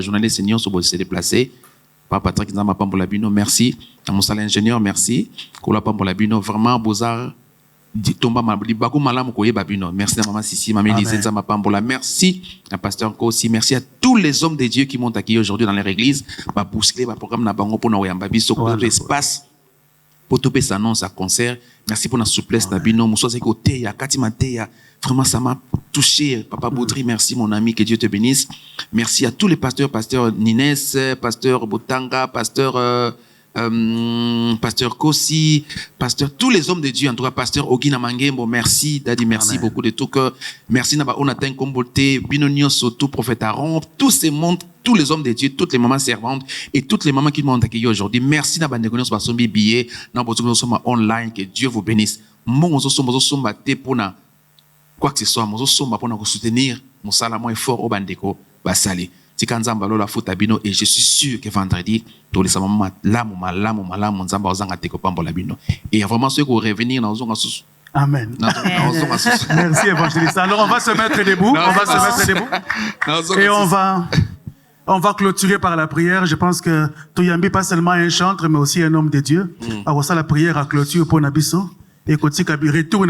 journaliste senior sur se déplacer. Papa Patrick Nzamba Pambolabino, merci. À mon salaire ingénieur, merci. Kola Pambolabino, vraiment Bozar. Tomba Bakou Malam Koye Babino. Merci à Maman Sissi, Maman Lise Nzamba Pambola. Merci à Pasteur Kossi. Merci à tous les hommes de Dieu qui m'ont accueilli aujourd'hui dans leur église. Ba bouscler, ba programme na bango pour na oyamba biso pour l'espace. Pour tout s'annonce à concert. Merci pour la souplesse Nabino. Moussa Zekoteya, Katimateya. Vraiment, ça m'a touché. Papa Boudry, merci mon ami, que Dieu te bénisse. Merci à tous les pasteurs, pasteur Nines, pasteur Botanga, pasteur Kossi, pasteur, tous les hommes de Dieu, en tout cas, pasteur Ogina Mangembo, merci, Daddy, merci beaucoup de tout cœur. Merci Naba Onatin Kombote, Binonio Soto, prophète Aaron, tous ces mondes, tous les hommes de Dieu, toutes les mamans servantes et toutes les mamans qui m'ont accueilli aujourd'hui. Merci Naba Negonos Basombi Billet, Naba Somba online, que Dieu vous bénisse. Mon Somba Te Pona. Quoi que ce soit, moi somba pour nous soutenir, mon salaire est fort au bandeko, basali. Tikanzamba lola futabino et je suis sûr que vendredi, tous les samama malam nzamba ozanga teko pambola bino. Et vraiment ceux qui vont revenir dans zonga sous. Amen. Merci évangéliste. Alors on va se mettre debout, et on va clôturer par la prière. Je pense que Toyambi pas seulement un chanteur mais aussi un homme de Dieu. Alors ça la prière à clôture pour Nabiso. Et retour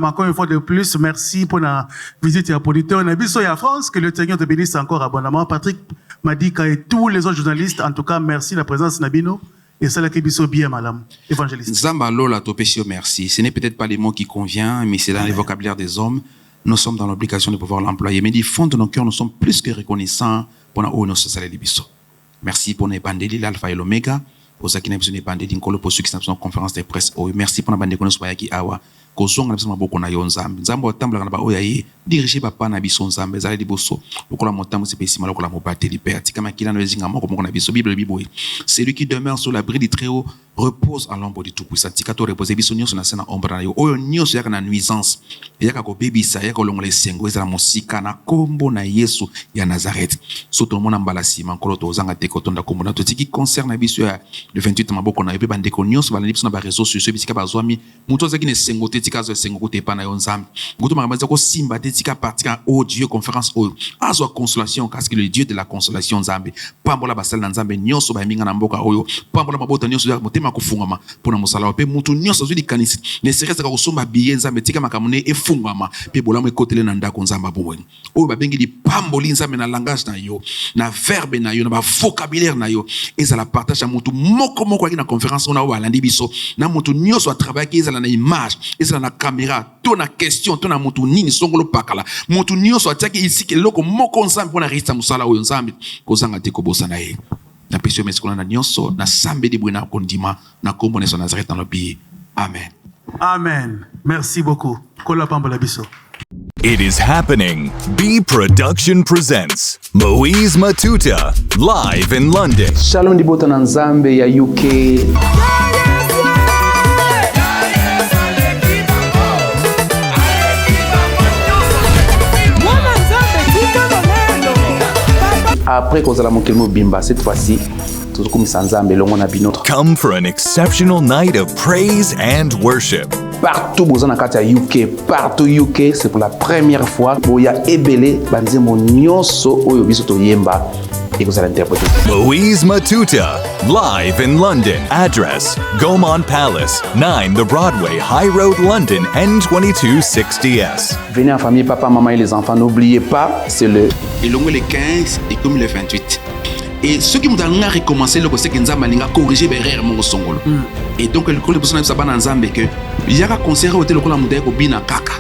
encore une fois de plus, merci pour la visite à producteur Nabiso et à France, que le Seigneur te bénisse encore abondamment. Patrick Madika et tous les autres journalistes, en tout cas, merci de la présence de Nabino et ça la Kebiso bien, madame, évangéliste. Zamba Lola Topesio, merci. Ce n'est peut-être pas les mots qui conviennent, mais c'est dans le vocabulaire des hommes. Nous sommes dans l'obligation de pouvoir l'employer. Mais du fond de nos cœurs, nous sommes plus que reconnaissants pour nos salaires de Bisso. Merci pour les bandits, l'alpha et l'oméga. Pour ceux qui n'ont pas besoin de pour ceux qui sont en conférence de presse. Merci pour la bande de connaissances qui awa. Kozonga na beaucoup na yonzambe. Nzambo tambla na ba oyaye dirigé papa na biso nzambe zali liboso. Lokola motambo se pesima lokola mobate libère. Tikama kila na zinga moko moko na biso Bible biboye. Celui qui demeure sous l'abri du Très-Haut repose à l'ombre du Tout-Puissant. Tikato repose biso nyonso na sena ombre na yo. Oyo nyonso yaka na nuisance. Yaka ko bebisa yaka longola sengo ezala mosika na kombo na Yesu ya Nazareth. Soto mona mbala sima nkolo to zanga tekotonda kombo na to tiki concerne biso ya le 28 maboko na yo pe bande ko nyonso bala biso na ba réseaux sociaux bisika bazwami. Muto zaki ne sengo kazo sengo kote pa na yo nzambe ngoto makambaza ko simba te tika partika au Dieu conférence o azo consolation parce que le Dieu de la consolation nzambe pambola basala na nzambe nyonso ba minga na mboka oyo pambola mabota nyonso ya motema kufungama pona musala pe mutu nyonso zuli kanisi ne seresa ka kusomba biye nzambe tika makamune efungama pe bolamo ekotele na ndako nzamba bowen oyo ba bengi di pamboli nzambe na langage na yo na verbe na yo na ba vocabulaire na yo ezala partage mutu moko na conférence ona o alandi biso na mutu nyonso a travailler ezala na image ezala na caméra to na question to na mutu nini songolo pakala mutu nyonso atiaki ici ke loko moko nzambe pona rista musala oyo nzambe kozanga te kobosa na ye na pesio mesikona na nyonso na sambe di bwena kondima na kombo neso Nazareth dans le pays. Amen. Amen. Merci beaucoup. Kola pambola biso. It is happening. B Production presents Moise Matuta live in London. Shalom dibota na nzambe ya UK. Après kozala mokelo bimba cette fois-ci come for an exceptional night of praise and worship. Partout bozana kati ya UK, partout UK, c'est pour la première fois boya ebele banzemo nyonso oyo biso to yemba et kozala interpréter. Moise Matuta live in London. Address Gaumont Palace, 9 The Broadway, High Road, London, N2260S. Venez en famille, papa, maman et les enfants, n'oubliez pas, c'est le le 15 et comme le 28. Et ceux qui m'ont recommencé, c'est qu'ils ont corrigé les erreurs mon songolo. Et donc le personne ça bana nzambe que il y a un concert au télé ko la mudé ko bina kaka.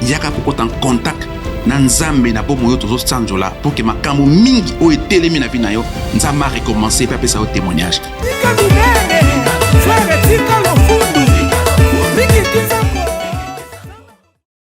Il y a en contact na nzambe na bomo yo tozo sanjola pour que makambo mingi o etelemi na bina yo nzamba recommencer pa pesa au témoignage.